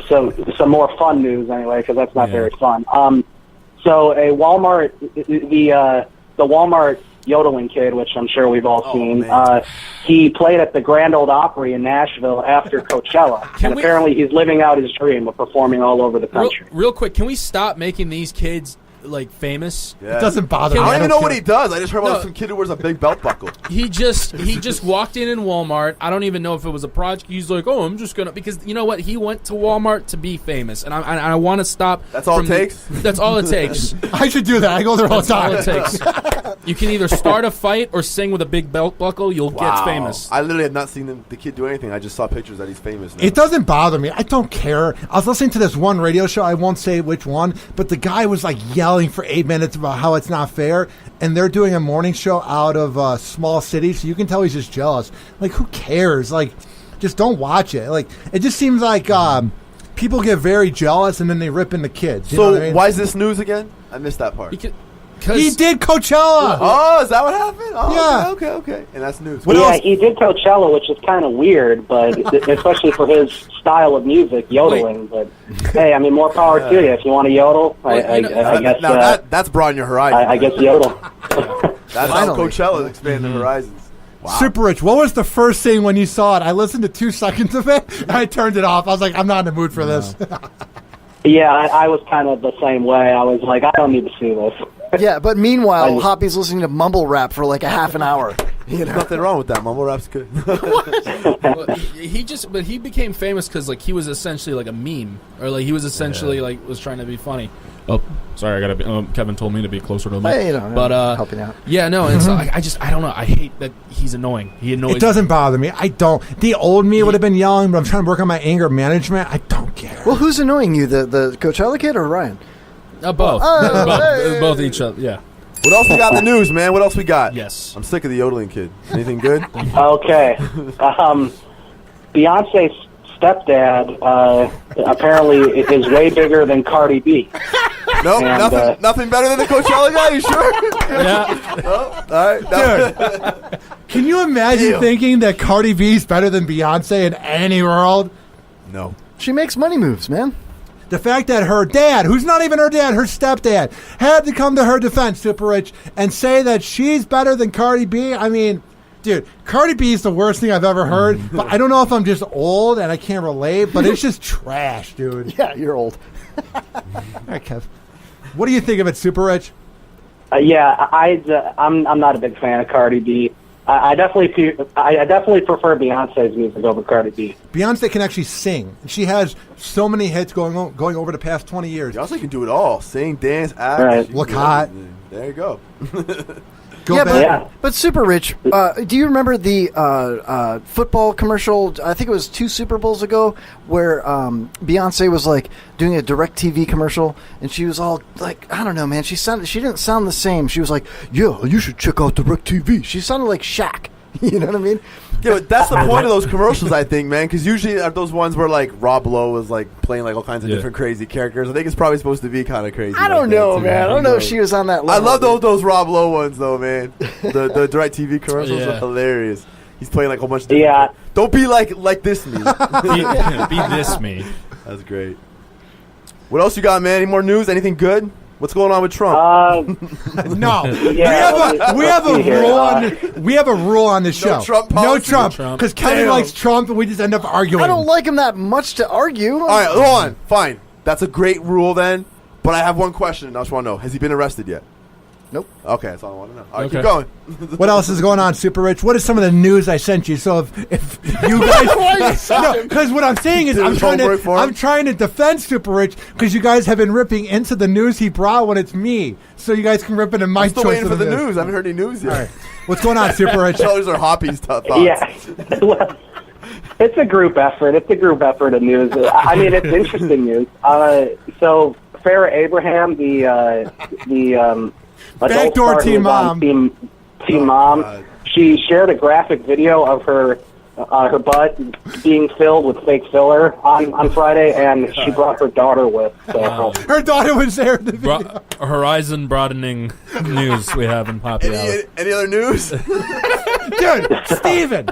So some more fun news anyway, because that's not very fun. So a Walmart, the Walmart yodeling kid, which I'm sure we've all seen, he played at the Grand Ole Opry in Nashville after Coachella, and apparently he's living out his dream of performing all over the country. Real quick, can we stop making these kids like famous? Yeah. It doesn't bother me. I don't even know what he does. I just heard about some kid who wears a big belt buckle. He just walked in Walmart. I don't even know if it was a project. He's like, oh, I'm just gonna, because you know what? He went to Walmart to be famous, and I want to stop. That's all it takes. That's all it takes. I should do that. I go there all the time. That's all it takes. You can either start a fight or sing with a big belt buckle. You'll get famous. I literally have not seen the kid do anything. I just saw pictures that he's famous now. It doesn't bother me. I don't care. I was listening to this one radio show. I won't say which one, but the guy was like yelling for 8 minutes about how it's not fair, and they're doing a morning show out of a small city, so you can tell he's just jealous. Like, who cares? Like, just don't watch it. Like, it just seems like people get very jealous and then they rip into kids. You So know what I mean? why is this news again? I missed that part. He did Coachella. Oh, is that what happened? Oh, Yeah. Okay. And that's news. He did Coachella, which is kind of weird, but especially for his style of music, yodeling. But hey, I mean, more power to you if you want to yodel. I guess that's broadening your horizons. I guess yodel. That's how Coachella is expanding horizons. Wow. Super Rich, what was the first thing when you saw it? I listened to 2 seconds of it, and I turned it off. I was like, I'm not in the mood for this. Yeah, I was kind of the same way. I was like, I don't need to see this. Yeah, but meanwhile, Hoppy's listening to mumble rap for like a half an hour. There's nothing wrong with that. Mumble rap's good. But he became famous because like he was essentially like a meme, or like he was essentially like was trying to be funny. Oh, sorry, I gotta be. Kevin told me to be closer to him. Hey, but helping out. Yeah, no, and so I don't know. I hate that he's annoying. He annoys. It doesn't bother me. I don't. The old me would have been yelling, but I'm trying to work on my anger management. I don't care. Well, who's annoying you, the Coachella kid or Ryan? Both. Both each other. Yeah. What else we got in the news, man? What else we got? Yes. I'm sick of the yodeling kid. Anything good? Okay. Beyonce's stepdad apparently is way bigger than Cardi B. Nope, And, nothing better than the Coachella guy. You sure? Yeah. Oh, all right. Dude, can you imagine thinking that Cardi B's better than Beyonce in any world? No. She makes money moves, man. The fact that her dad, who's not even her dad, her stepdad, had to come to her defense, Super Rich, and say that she's better than Cardi B. I mean, dude, Cardi B is the worst thing I've ever heard. But I don't know if I'm just old and I can't relate, but it's just trash, dude. Yeah, you're old. All right, Kev. What do you think of it, Super Rich? I'm not a big fan of Cardi B. I definitely prefer Beyonce's music over Cardi B. Beyonce can actually sing. She has so many hits going over the past 20 years. Beyonce can do it all. Sing, dance, act. Right. Look hot. There you go. But Super Rich, do you remember the football commercial? I think it was 2 Super Bowls ago, where Beyonce was like doing a DirecTV commercial, and she was all like, I don't know, man. She didn't sound the same. She was like, yeah, you should check out DirecTV. She sounded like Shaq. You know what I mean? Yeah, but that's the point of those commercials, I think, man. Because usually are those ones where like Rob Lowe is like playing like all kinds of different crazy characters. I think it's probably supposed to be kind of crazy. I don't know, man. I don't know if she was on that level. I love those Rob Lowe ones, though, man. The DirecTV commercials are hilarious. He's playing like a whole bunch of different Don't be like this me. be this me. That's great. What else you got, man? Any more news? Anything good? What's going on with Trump? No. Yeah, we have a rule on this show. No Trump No policy? Trump. Because Kevin likes Trump and we just end up arguing. I don't like him that much to argue. All right, hold on. Fine. That's a great rule then. But I have one question. I just want to know. Has he been arrested yet? Nope. Okay, that's all I want to know. All right, Okay. keep going. What else is going on, Super Rich? What is some of the news I sent you? So if you guys, because what I'm saying is I'm trying to defend Super Rich because you guys have been ripping into the news he brought when it's me, so you guys can rip into my. I'm still waiting for the news. I haven't heard any news yet. All right. What's going on, Super Rich? Those are Hoppy's thoughts. Yeah. Well, it's a group effort. It's a group effort of news. I mean, it's interesting news. So Farrah Abraham, the Backdoor teen mom. Teen mom. She shared a graphic video of her butt being filled with fake filler on Friday, and she brought her daughter with. So. Her daughter was there in the video. Horizon broadening news we have in Hoppe Hour. Any other news? Dude, Steven.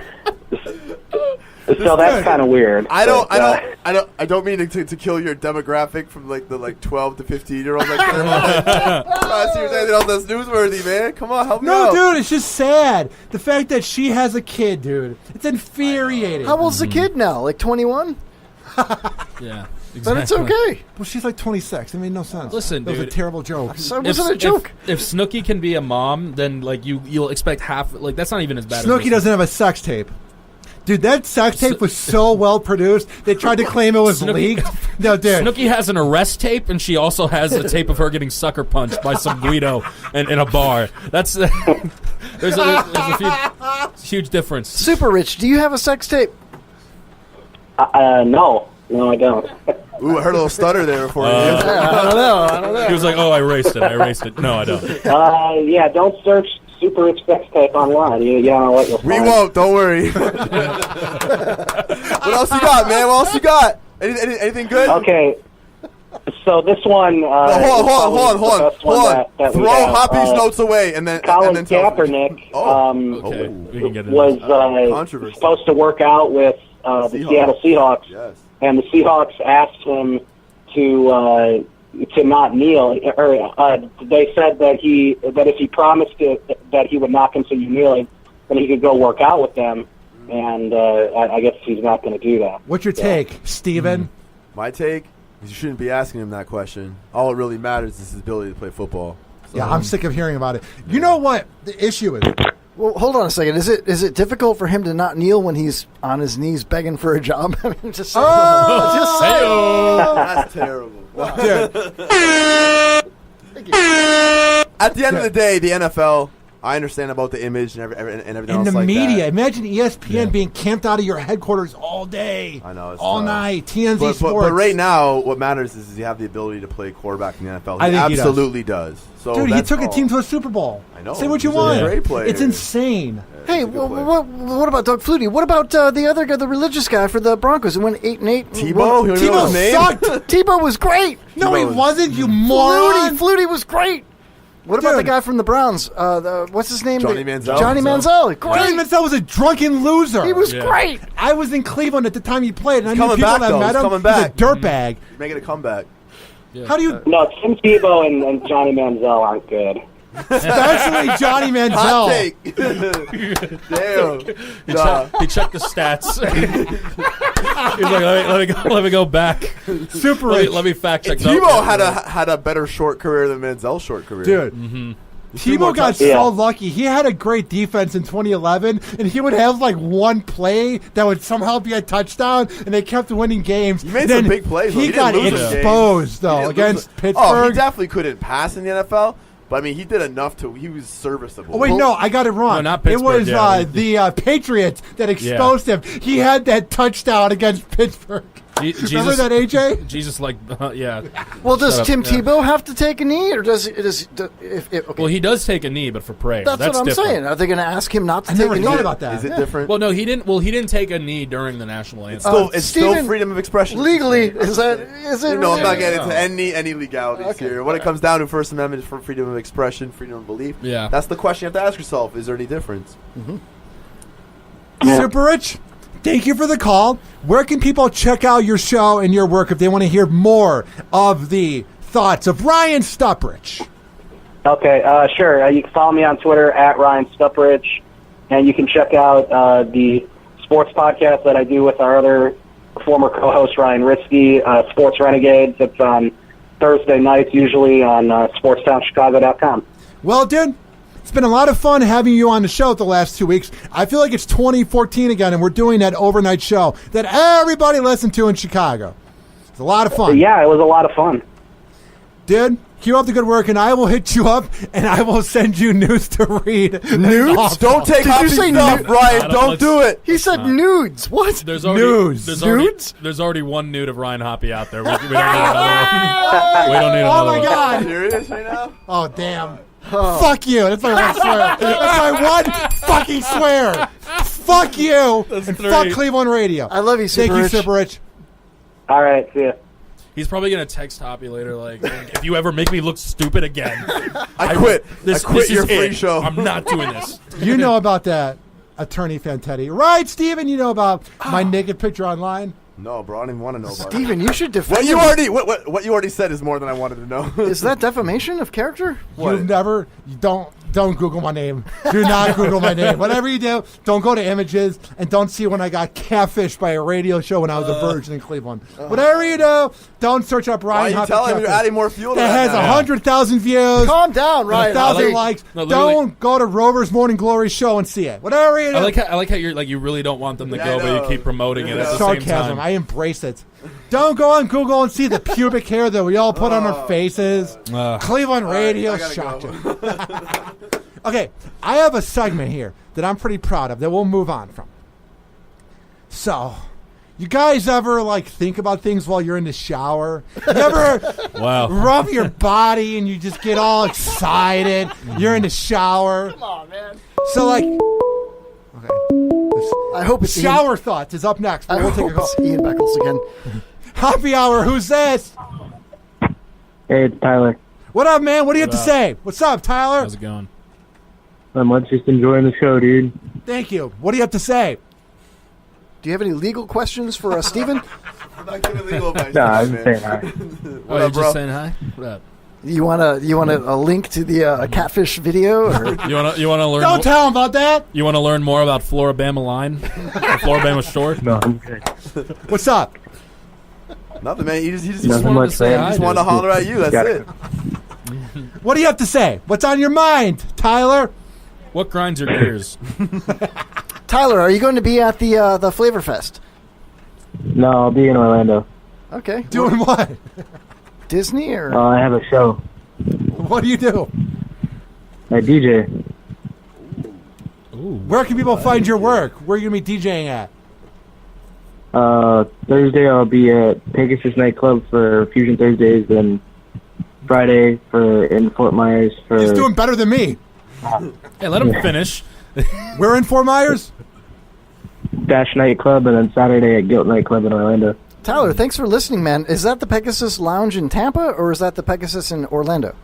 So that's kind of weird. I don't mean to kill your demographic from like the 12 to 15-year-olds. I see anything else that's newsworthy, man. Come on, help me out. No, dude, it's just sad. The fact that she has a kid, dude. It's infuriating. How old's the kid now? Like 21? Yeah. Exactly. But it's okay. Well, she's like 26. It made no sense. Listen, that was dude, a terrible joke. So it wasn't a joke. If Snooki can be a mom, then like you'll expect half. Like that's not even as bad. Snooki doesn't have a sex tape. Dude, that sex tape was so well produced. They tried to claim it was leaked. No, dude. Snooki has an arrest tape, and she also has a tape of her getting sucker punched by some Guido in a bar. That's there's a huge difference. Super Rich, do you have a sex tape? No, I don't. Ooh, I heard a little stutter there before. I don't know. He was like, "Oh, I erased it. No, I don't." Yeah, don't search Super Rich sex tape online. You don't know what you'll find. We won't. Don't worry. What else you got, man? What else you got? Anything good? Okay. So this one. Hold on. Throw Hoppy's notes away, and then Colin and then Kaepernick We can get into was Controversy. supposed to work out with the Seattle Seahawks, and the Seahawks asked him to not kneel. Or they said that if he promised that he would not continue kneeling, then he could go work out with them. And I guess he's not going to do that. What's your take, Steven? My take is you shouldn't be asking him that question. All it really matters is his ability to play football. So, yeah, I'm sick of hearing about it. You know what the issue is? Well, hold on a second. Is it difficult for him to not kneel when he's on his knees begging for a job? I mean, just saying. That's terrible. At the end of the day, the NFL, I understand about the image and everything else In the like media, that. imagine ESPN being camped out of your headquarters all day. I know. It's all tough. night. TMZ Sports. But right now, what matters is you have the ability to play quarterback in the NFL. I He think he absolutely does. So dude, he took a team to a Super Bowl. I know. Say what you He's a want. great player. It's insane. Hey, what about Doug Flutie? What about the other guy, the religious guy for the Broncos who went 8-8? Tebow? You know his name? sucked. Tebow was great. No, he wasn't. You moron. Flutie was great. What about the guy from the Browns? What's his name? Johnny Manziel. Johnny Manziel. Great. Johnny Manziel was a drunken loser. He was great. I was in Cleveland at the time he played, and He's I knew coming people back, that though. met He's him. coming back. He's a dirtbag. Making a comeback. Yeah. How do you? No, Tim Tebow and Johnny Manziel aren't good. Especially Johnny Manziel. Hot take. Damn. He checked the stats. He's like, let me go back. SuperRICH. Let me fact check. Tebow had a better short career than Manziel's short career. Dude. Mm-hmm. Tebow got so lucky. He had a great defense in 2011, and he would have like one play that would somehow be a touchdown, and they kept winning games. He made some big plays. He got exposed, though, against Pittsburgh. Oh, he definitely couldn't pass in the NFL, but I mean, he did enough to. He was serviceable. Oh, wait, no, I got it wrong. No, not it Pittsburgh, was the Patriots that exposed him. He had that touchdown against Pittsburgh. Remember that, AJ? Jesus, yeah. Well, does Tim Tebow have to take a knee, or does okay. Well, he does take a knee, but for prayer. That's what I'm different. saying. Are they going to ask him not to take a knee? I never thought about that. Is it different? Well, no, he didn't. Well, he didn't take a knee during the national anthem. It's still freedom of expression. Legally, is it? No, I'm not getting into any legalities here. When it comes down to First Amendment for freedom of expression, freedom of belief, that's the question you have to ask yourself: is there any difference? Mm-hmm. SuperRICH, thank you for the call. Where can people check out your show and your work if they want to hear more of the thoughts of Ryan Stuprich? Okay, sure. You can follow me on Twitter at Ryan Stuprich, and you can check out the sports podcast that I do with our other former co-host Ryan Ritzky, Sports Renegades. It's on Thursday nights, usually on SportsTownChicago.com. Well, dude, it's been a lot of fun having you on the show the last 2 weeks. I feel like it's 2014 again, and we're doing that overnight show that everybody listened to in Chicago. It's a lot of fun. Yeah, it was a lot of fun. Dude, keep up the good work, and I will hit you up, and I will send you news to read. Nudes? Don't take Hoppy's stuff, Ryan. Don't do it. He said nudes. What? There's already, nudes. There's already one nude of Ryan Hoppe out there. We don't need another one. We don't need another one. Oh, my God. Serious right now? Oh, damn. Oh. Fuck you. That's my one swear. That's my one fucking swear. Fuck you. And fuck Cleveland Radio. I love you, SuperRICH. Thank you, SuperRICH. All right, see ya. He's probably going to text Hoppe later, like, if you ever make me look stupid again. I quit. This your is free it. show. I'm not doing this. You know about that, Attorney Fantetti. Right, Steven? You know about my naked picture online? No, bro, I don't even want to know about Steven, you should defend what you already said is more than I wanted to know. Is that defamation of character? Don't Google my name. Do not Google my name. Whatever you do, don't go to images and don't see when I got catfished by a radio show when I was a virgin in Cleveland. Whatever you do, don't search up Ryan Hoppe. Why are you telling me you're adding more fuel to that? Has 100,000 views. Calm down, Ryan. 1,000 likes. No, don't go to Rover's Morning Glory show and see it. Whatever you do. I like how you're like you really don't want them to go, but you keep promoting it at the same sarcasm. time. I embrace it. Don't go on Google and see the pubic hair that we all put on our faces. Cleveland radio shocked you. Okay, I have a segment here that I'm pretty proud of that we'll move on from. So, you guys ever think about things while you're in the shower? You ever rub your body and you just get all excited? You're in the shower. Come on, man. So okay. I hope it's shower thoughts is up next. I hope it's Ian Beckles again. Hoppe Hour. Who's this? Hey, it's Tyler. What up, man? What do you have to say? What's up, Tyler? How's it going? I'm just enjoying the show, dude. Thank you. What do you have to say? Do you have any legal questions for Steven? I'm not giving legal advice. No, I'm just saying hi. What up, just saying hi? What up? You want a link to the catfish video? Or? You want to learn? Don't tell him about that. You want to learn more about Floribama Line, or Floribama Store? No, I'm good. What's up? Nothing, man. He just wanted to say hi. He just wanted to holler at you. That's it. What do you have to say? What's on your mind, Tyler? What grinds your gears? Tyler, are you going to be at the Flavor Fest? No, I'll be in Orlando. Okay. Doing what? Disney or? I have a show. What do you do? I DJ. Ooh, Where can people find your work? Where are you going to be DJing at? Thursday I'll be at Pegasus Nightclub for Fusion Thursdays, and Friday in Fort Myers for... He's doing better than me. Hey, let him finish. We're in Fort Myers? Dash Nightclub, and then Saturday at Guilt Nightclub in Orlando. Tyler, thanks for listening, man. Is that the Pegasus Lounge in Tampa, or is that the Pegasus in Orlando?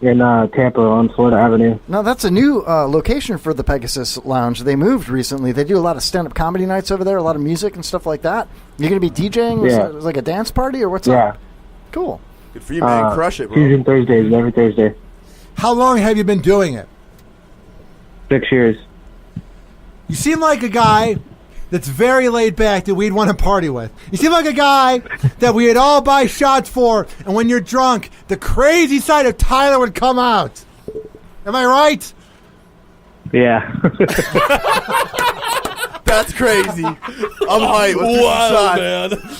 In Tampa on Florida Avenue. No, that's a new location for the Pegasus Lounge. They moved recently. They do a lot of stand-up comedy nights over there, a lot of music and stuff like that. You're going to be DJing? Yeah. Is it like a dance party, or what's Yeah. up? Cool. Good for you, man. Crush it, bro. Fusion Thursdays, every Thursday. How long have you been doing it? 6 years. You seem like a guy that's very laid back that we'd want to party with. You seem like a guy that we'd all buy shots for, and when you're drunk, the crazy side of Tyler would come out. Am I right? Yeah. That's crazy. I'm hyped. Let's do some shots. Man.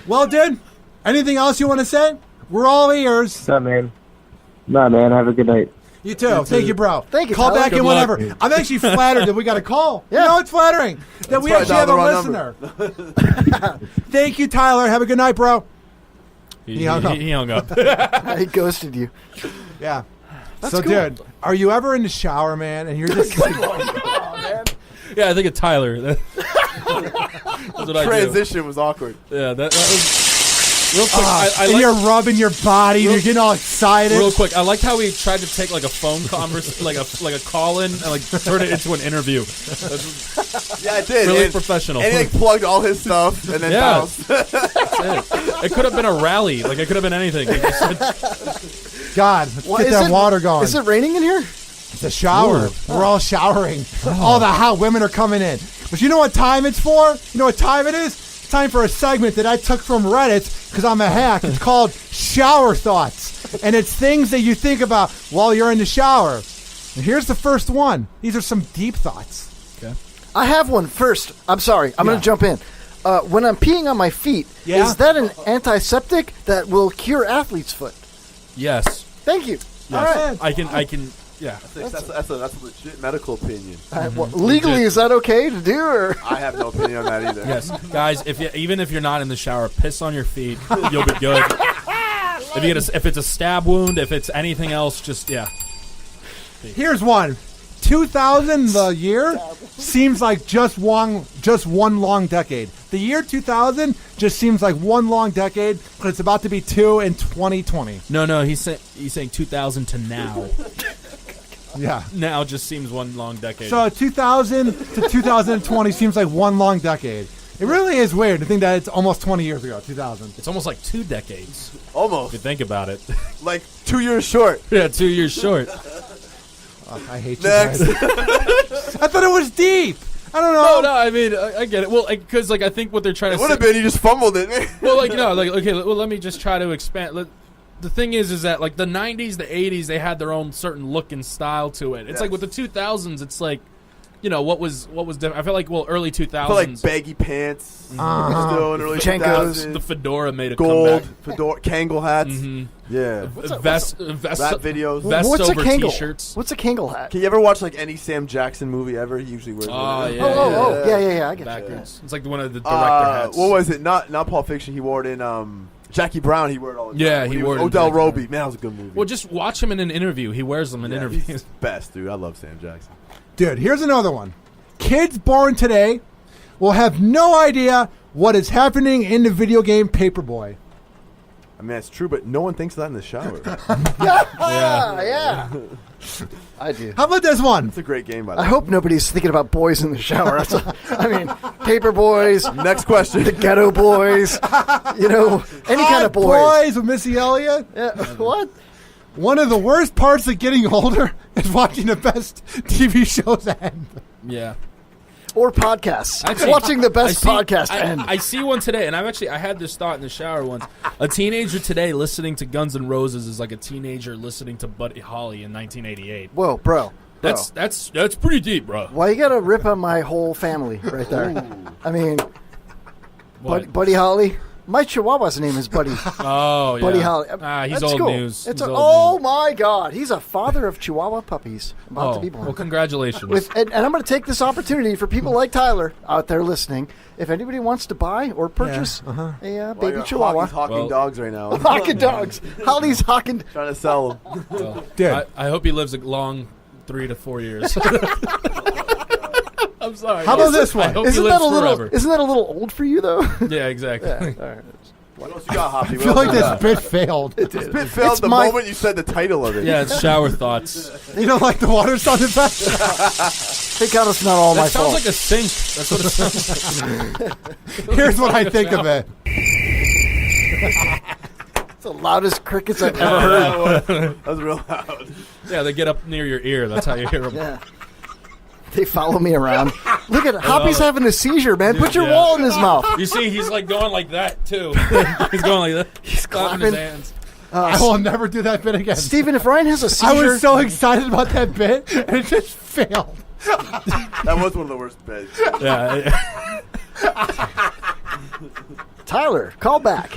Well, dude, anything else you want to say? We're all ears. Nah, man. Have a good night. You too. Thank you, bro. Thank you, Call Tyler. back Good in luck. whenever. I'm actually flattered that we got a call. Yeah. You know, it's flattering that we That's actually right, have a dial the listener. Thank you, Tyler. Have a good night, bro. He hung up. He hung up. He ghosted you. Yeah. That's so, cool. dude, are you ever in the shower, man, and you're just like, Yeah, I think of Tyler. That's what I do. Transition was awkward. Yeah, that was real quick. I and like, you're rubbing your body, and you're getting all excited. real quick. I liked how he tried to take like a phone conversation, like a call in, and like turn it into an interview. That's Yeah, I did. really and, professional. And he like plugged all his stuff and then Yeah. bounced. That's it could have been a rally. Like it could have been anything. He just said, God, let's Well, get is that it- water going. Is it raining in here? It's a shower. We're all showering. All the hot women are coming in. But you know what time it's for? You know what time it is? It's time for a segment that I took from Reddit because I'm a hack. It's called Shower Thoughts. And it's things that you think about while you're in the shower. And here's the first one. These are some deep thoughts. okay. I have one first. I'm sorry. I'm going to jump in. When I'm peeing on my feet, Yeah? is that an antiseptic that will cure athlete's foot? Yes. Thank you. Yes. All right. I can. Yeah. That's a legit medical opinion. Well, legally, is that okay to do? Or I have no opinion on that either. Yes, guys. Even if you're not in the shower, piss on your feet. You'll be good. If it's a stab wound, if it's anything else, just yeah. Here's one. 2000, the year, seems like just one long decade. The year 2000 just seems like one long decade, but it's about to be two in 2020. No, he's saying 2000 to now. Yeah. Now just seems one long decade. So 2000 to 2020 seems like one long decade. It really is weird to think that it's almost 20 years ago, 2000. It's almost like 2 decades. Almost. If you think about it. Like 2 years short. Yeah, 2 years short. Oh, I hate Next. you guys. I thought it was deep. I don't know. No, I mean, I get it. Well, because I think what they're trying to say. It would have been you just fumbled it. Well, okay. Well, let me just try to expand. The thing is that like the 90s, the 80s, they had their own certain look and style to it. It's like with the 2000s, it's like, what was different. I feel like early 2000s. I feel like baggy pants. Still in early 2000s. The fedora made a gold comeback. Fedora, Kangol hats. Mm-hmm. Yeah. Vest rap videos. Vest what's over a Kangol? t-shirts. What's a Kangol hat? Can you ever watch like any Sam Jackson movie ever? He usually wears one. Yeah. Yeah. I get backwards. you. It's like one of the director hats. What was it? Not Pulp Fiction. He wore it in Jackie Brown. He wore it all the time. Yeah, When he wore it in Odell Jackie Roby. Man, that was a good movie. Well, just watch him in an interview. He wears them in interviews. He's best, dude. I love Sam Jackson. Dude, here's another one. Kids born today will have no idea what is happening in the video game Paperboy. I mean, that's true, but no one thinks that in the shower. Yeah. I do. How about this one? It's a great game, by the I way. hope nobody's thinking about boys in the shower. I mean, paper boys. Next question. The ghetto boys. Any kind of boys with Missy Elliott. Yeah. What? One of the worst parts of getting older is watching the best TV shows end. Yeah. Or podcasts. Actually, watching the best podcast end. I see one today, and I had this thought in the shower once. A teenager today listening to Guns N' Roses is like a teenager listening to Buddy Holly in 1988. Whoa, bro. That's pretty deep, bro. Why you gotta rip on my whole family right there? I mean, Buddy Holly. My Chihuahua's name is Buddy. Oh, yeah. Buddy Holly. He's That's old cool. news. My God. He's a father of Chihuahua puppies about to be born. Well, congratulations. And I'm going to take this opportunity for people like Tyler out there listening. If anybody wants to buy or purchase a baby Chihuahua. He's hawking dogs right now. Hawking dogs. Holly's hawking. Trying to sell them. Well, I hope he lives a long 3 to 4 years. I'm sorry. How about this one? I hope he lives forever. Isn't that a little old for you, though? Yeah, exactly. Yeah, all right. What else you got, Hoppy? I feel like this bit failed. This bit failed the moment you said the title of it. Yeah, it's shower thoughts. You don't like the water sound effect? Thank God it's not all my fault. That sounds like a sink. That's what it sounds like. Here's what I think of it. It's the loudest crickets I've ever heard. That was real loud. Yeah, they get up near your ear. That's how you hear them. Yeah. They follow me around. Look at Hoppy's having a seizure, man. Put your Yeah. wall in his mouth. You see, he's like going like that, too. He's going like that. He's clapping his clapping. hands. I will never do that bit again. Steven, if Ryan has a seizure... I was so excited about that bit, and it just failed. That was one of the worst bits. Yeah. Tyler, call back.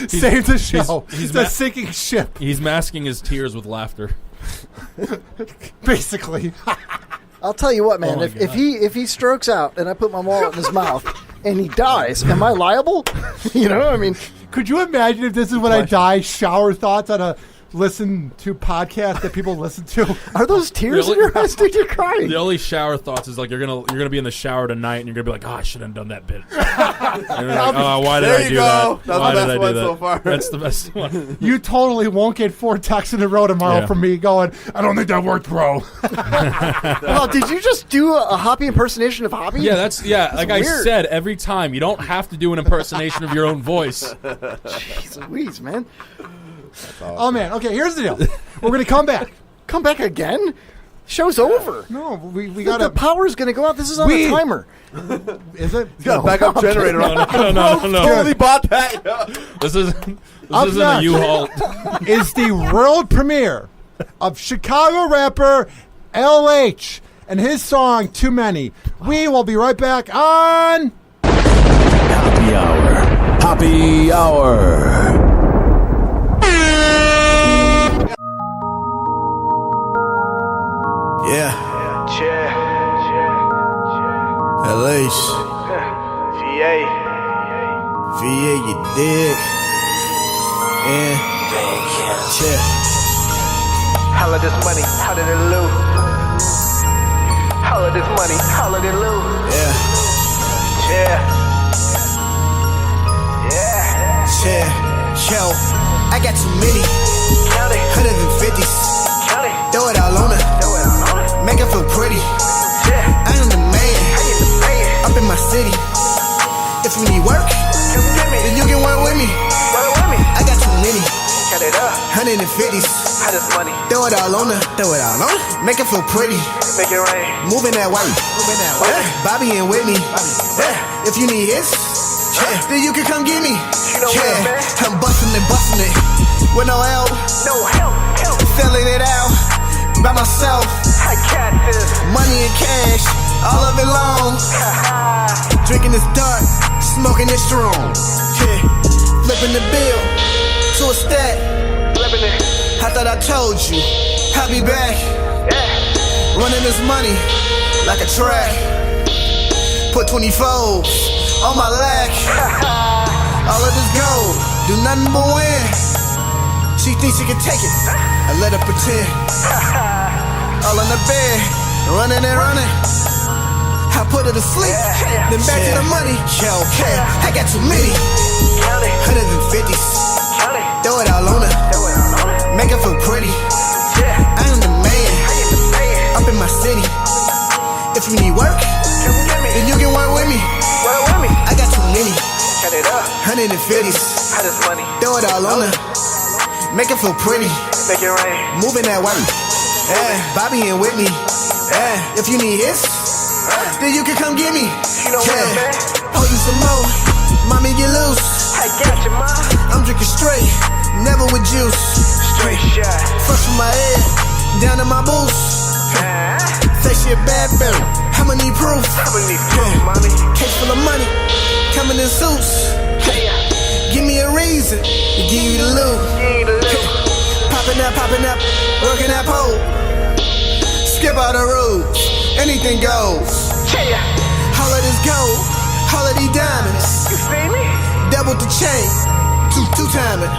Save the show. He's the sinking ship. He's masking his tears with laughter. Basically. I'll tell you what, man. Oh if he strokes out and I put my wallet in his mouth and he dies, am I liable? I mean, could you imagine if this is when I die? Shower thoughts on a listen to podcast that people listen to. Are those tears in your eyes? Dude, you're crying. The only shower thoughts is like you're gonna be in the shower tonight and you're gonna be like, oh, I shouldn't have done that bit. And you're like, oh, why did I do that? That's why the did best I do one that? so far. That's the best one. You totally won't get 4 texts in a row tomorrow from me going, I don't think that worked, bro. Well, did you just do a Hoppy impersonation of Hoppy? Yeah, that's like weird. I said, every time you don't have to do an impersonation of your own voice. Jeez Louise, man. Awesome. Oh, man. Okay, here's the deal. We're going to come back. Come back again? Show's over. No, we got the power's going to go out. This is on a timer. Is it? He's got a backup generator on. No. Totally bought that. This isn't a next U-Haul. Is the world premiere of Chicago rapper LH and his song Too Many. We will be right back on Hoppe Hour. Hoppe Hour. Yeah. LH. VA, you dig? And check. Holla this money, holla the loot. Holla this money, holla the loot. Yo, I got too many. 150s. Throw it all on her. Make her feel pretty. I am the man. Up in my city. If you need work, then you can work with me. I got too many. 150s. Throw it all on her. Make her feel pretty. Moving that way. Bobby and Whitney. If you need hits, then you can come get me. I'm busting it with no help. Selling it out by myself. Money and cash, all of it long. Drinking this dark, smoking this strong. Flipping the bill to a stack. I thought I told you, I'll be back. Running this money like a track. Put 24s on my lack. All of this gold, do nothing but win. She thinks she can take it, I let her pretend. All in the bed, running and running. I put her to sleep, then back to the money. Okay, I got too many. 150s. Throw it all on her. Make her feel pretty. I am the man. Up in my city. If you need work, then you can work with me. I got too many. 150s. Throw it all on her. Make her feel pretty. Moving that way. Yeah, Bobby and Whitney. Yeah, if you need hits, then you can come get me. Yeah, hold you some more. Mommy, get loose. I got you, ma. I'm drinking straight, never with juice. Straight shot. Fresh from my head, down to my boots. Say she a bad bitch. I'ma need proof. Mommy. Case full of money, coming in suits. Give me a reason to give you the loot. Popping up, working that pole. Skip all the rules, anything goes. All of this gold, all of these diamonds. You see me? Double the chain, two timing.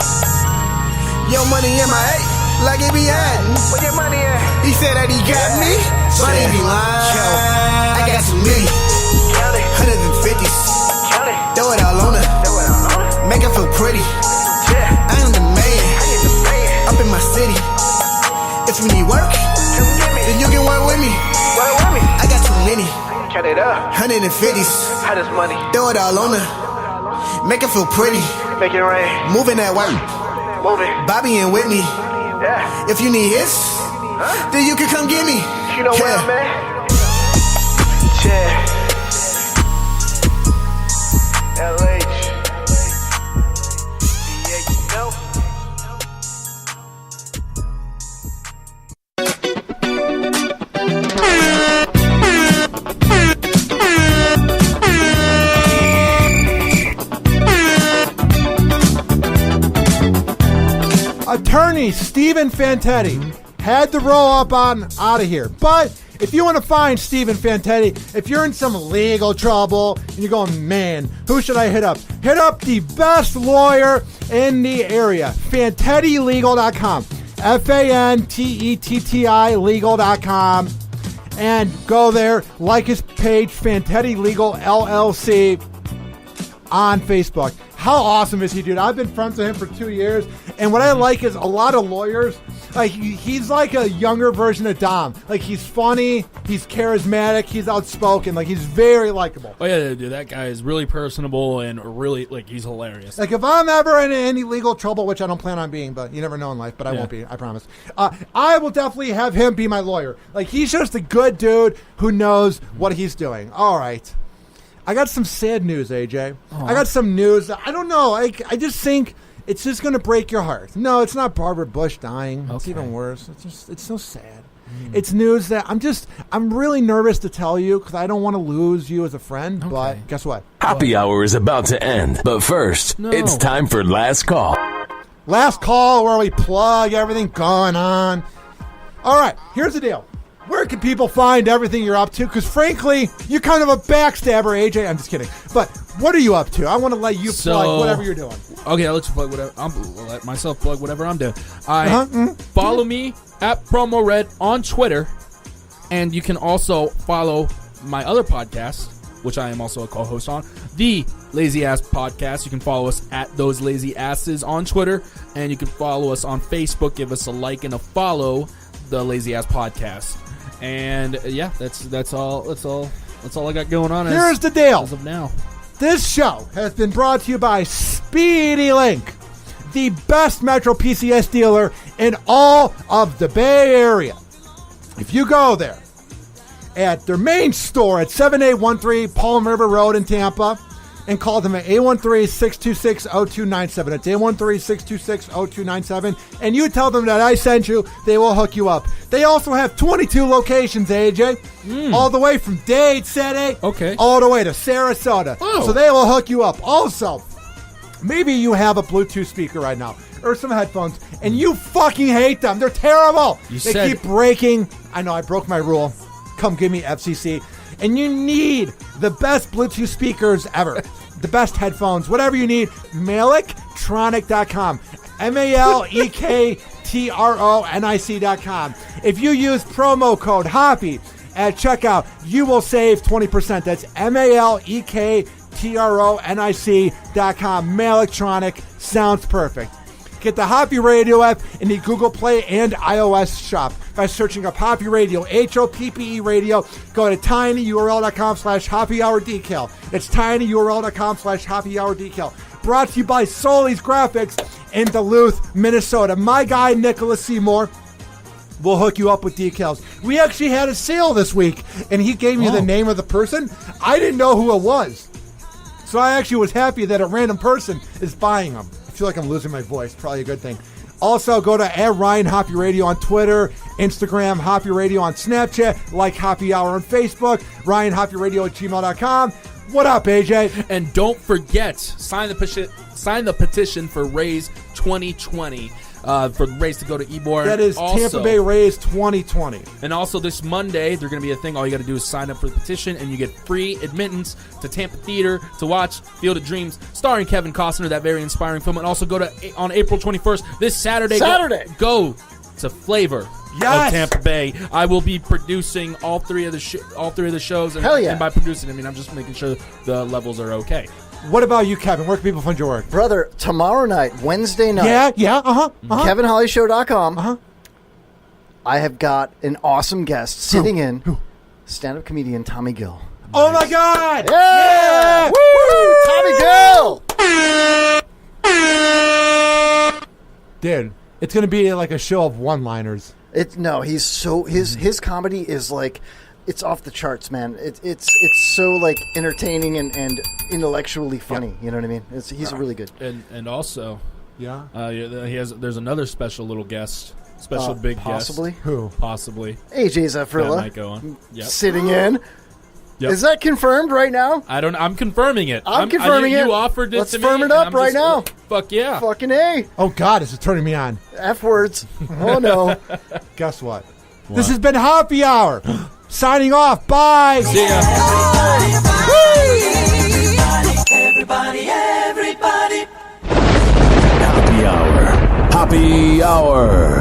Your money in my eight, like it be hiding. Where your money at? He said that he got me, but he be lying. I got too many, 150s. Throw it all on her, make her feel pretty. I am the man, up in my city. If you need work, then you can work with me. I got too many, 150s. Throw it all on her, make her feel pretty. Make it rain. Moving that way. Bobby and Whitney. If you need hits, then you can come get me. You know where I'm at? LH. Yeah, you know. Attorney Stephen Fantetti had to roll up on out of here. But if you want to find Stephen Fantetti, if you're in some legal trouble and you're going, man, who should I hit up? Hit up the best lawyer in the area, FantettiLegal.com. FANTETTI legal.com. And go there, like his page, Fantetti Legal LLC on Facebook. How awesome is he, dude? I've been friends with him for 2 years, and what I like is a lot of lawyers, like, he's like a younger version of Dom. Like, he's funny, he's charismatic, he's outspoken, like, he's very likable. Oh, yeah, dude, that guy is really personable and really, like, he's hilarious. Like, if I'm ever in any legal trouble, which I don't plan on being, but you never know in life, but I won't be, I promise. I will definitely have him be my lawyer. Like, he's just a good dude who knows what he's doing. All right. I got some sad news, AJ. Aww. I got some news. I don't know. I just think it's just going to break your heart. No, it's not Barbara Bush dying. Okay. It's even worse. It's so sad. It's news that I'm really nervous to tell you because I don't want to lose you as a friend. Okay. But guess what? Happy Hour is about to end. But first, it's time for Last Call. Last Call, where we plug everything going on. All right, here's the deal. Where can people find everything you're up to? Because frankly, you're kind of a backstabber, AJ. I'm just kidding. But what are you up to? I want to let you plug whatever you're doing. Okay, I'll let you plug whatever. I'll let myself plug whatever I'm doing. Follow me at PromoRed on Twitter. And you can also follow my other podcast, which I am also a co-host on, the Lazy Ass Podcast. You can follow us at Those Lazy Asses on Twitter. And you can follow us on Facebook. Give us a like and a follow, the Lazy Ass Podcast. And yeah, that's all I got going on. Here's the deal. As of now, this show has been brought to you by Speedy Link, the best Metro PCS dealer in all of the Bay Area. If you go there at their main store at 7813 Palm River Road in Tampa and call them at 813-626-0297. It's 813-626-0297. And you tell them that I sent you, they will hook you up. They also have 22 locations, AJ. All the way from Dade City all the way to Sarasota. Oh. So they will hook you up. Also, maybe you have a Bluetooth speaker right now or some headphones, and you fucking hate them. They're terrible. They keep breaking. I know, I broke my rule. Come give me FCC. And you need the best Bluetooth speakers ever. The best headphones, whatever you need, Malektronic.com. Malektronic.com. If you use promo code Hoppy, at checkout. You will save 20%. That's MALEKTRONIC.com. Malectronic sounds perfect. Get the Hoppe Radio app in the Google Play and iOS shop by searching up Hoppe Radio, HOPPE Radio. Go to tinyurl.com/hoppyhourdecal. That's tinyurl.com/hoppyhourdecal. Brought to you by Soli's Graphics in Duluth, Minnesota. My guy, Nicholas Seymour, will hook you up with decals. We actually had a sale this week, and he gave me the name of the person. I didn't know who it was. So I actually was happy that a random person is buying them. I feel like I'm losing my voice. Probably a good thing. Also, go to Ryan Hoppe Radio on Twitter, Instagram, Hoppe Radio on Snapchat, like Hoppe Hour on Facebook, RyanHoppeRadio@gmail.com. What up, AJ? And don't forget, sign the petition for Raise 2020. For the race to go to Ybor. That is also, Tampa Bay Rays 2020. And also this Monday, there's going to be a thing. All you got to do is sign up for the petition, and you get free admittance to Tampa Theater to watch Field of Dreams, starring Kevin Costner, that very inspiring film. And also go to, on April 21st, this Saturday. Go to Flavor of Tampa Bay. I will be producing all three of the shows. And, Hell yeah. And by producing, I mean I'm just making sure the levels are okay. What about you, Kevin? Where can people find your work? Brother, tomorrow night, Wednesday night. KevinHollyShow.com. I have got an awesome guest sitting in, stand-up comedian Tommy Gill. Oh, my God! Yeah! Woo! Tommy Gill! Dude, it's going to be like a show of one-liners. He's so... His comedy is like... It's off the charts, man. It's so like entertaining and intellectually funny. Yep. You know what I mean? He's really good. And also, there's another special little guest, big possibly? guest. Who? Possibly. AJ Zafrilla. That might go on. Yep. Sitting in. Yep. Is that confirmed right now? I'm confirming it. I'm confirming it. You offered it Let's to me. Let's firm it up right now. Fuck yeah. Fucking A. Oh God, this is turning me on. F words. Oh no. Guess what? This has been Hoppe Hour. Signing off. Bye. See ya. Hoppe Hour. Hoppe Hour.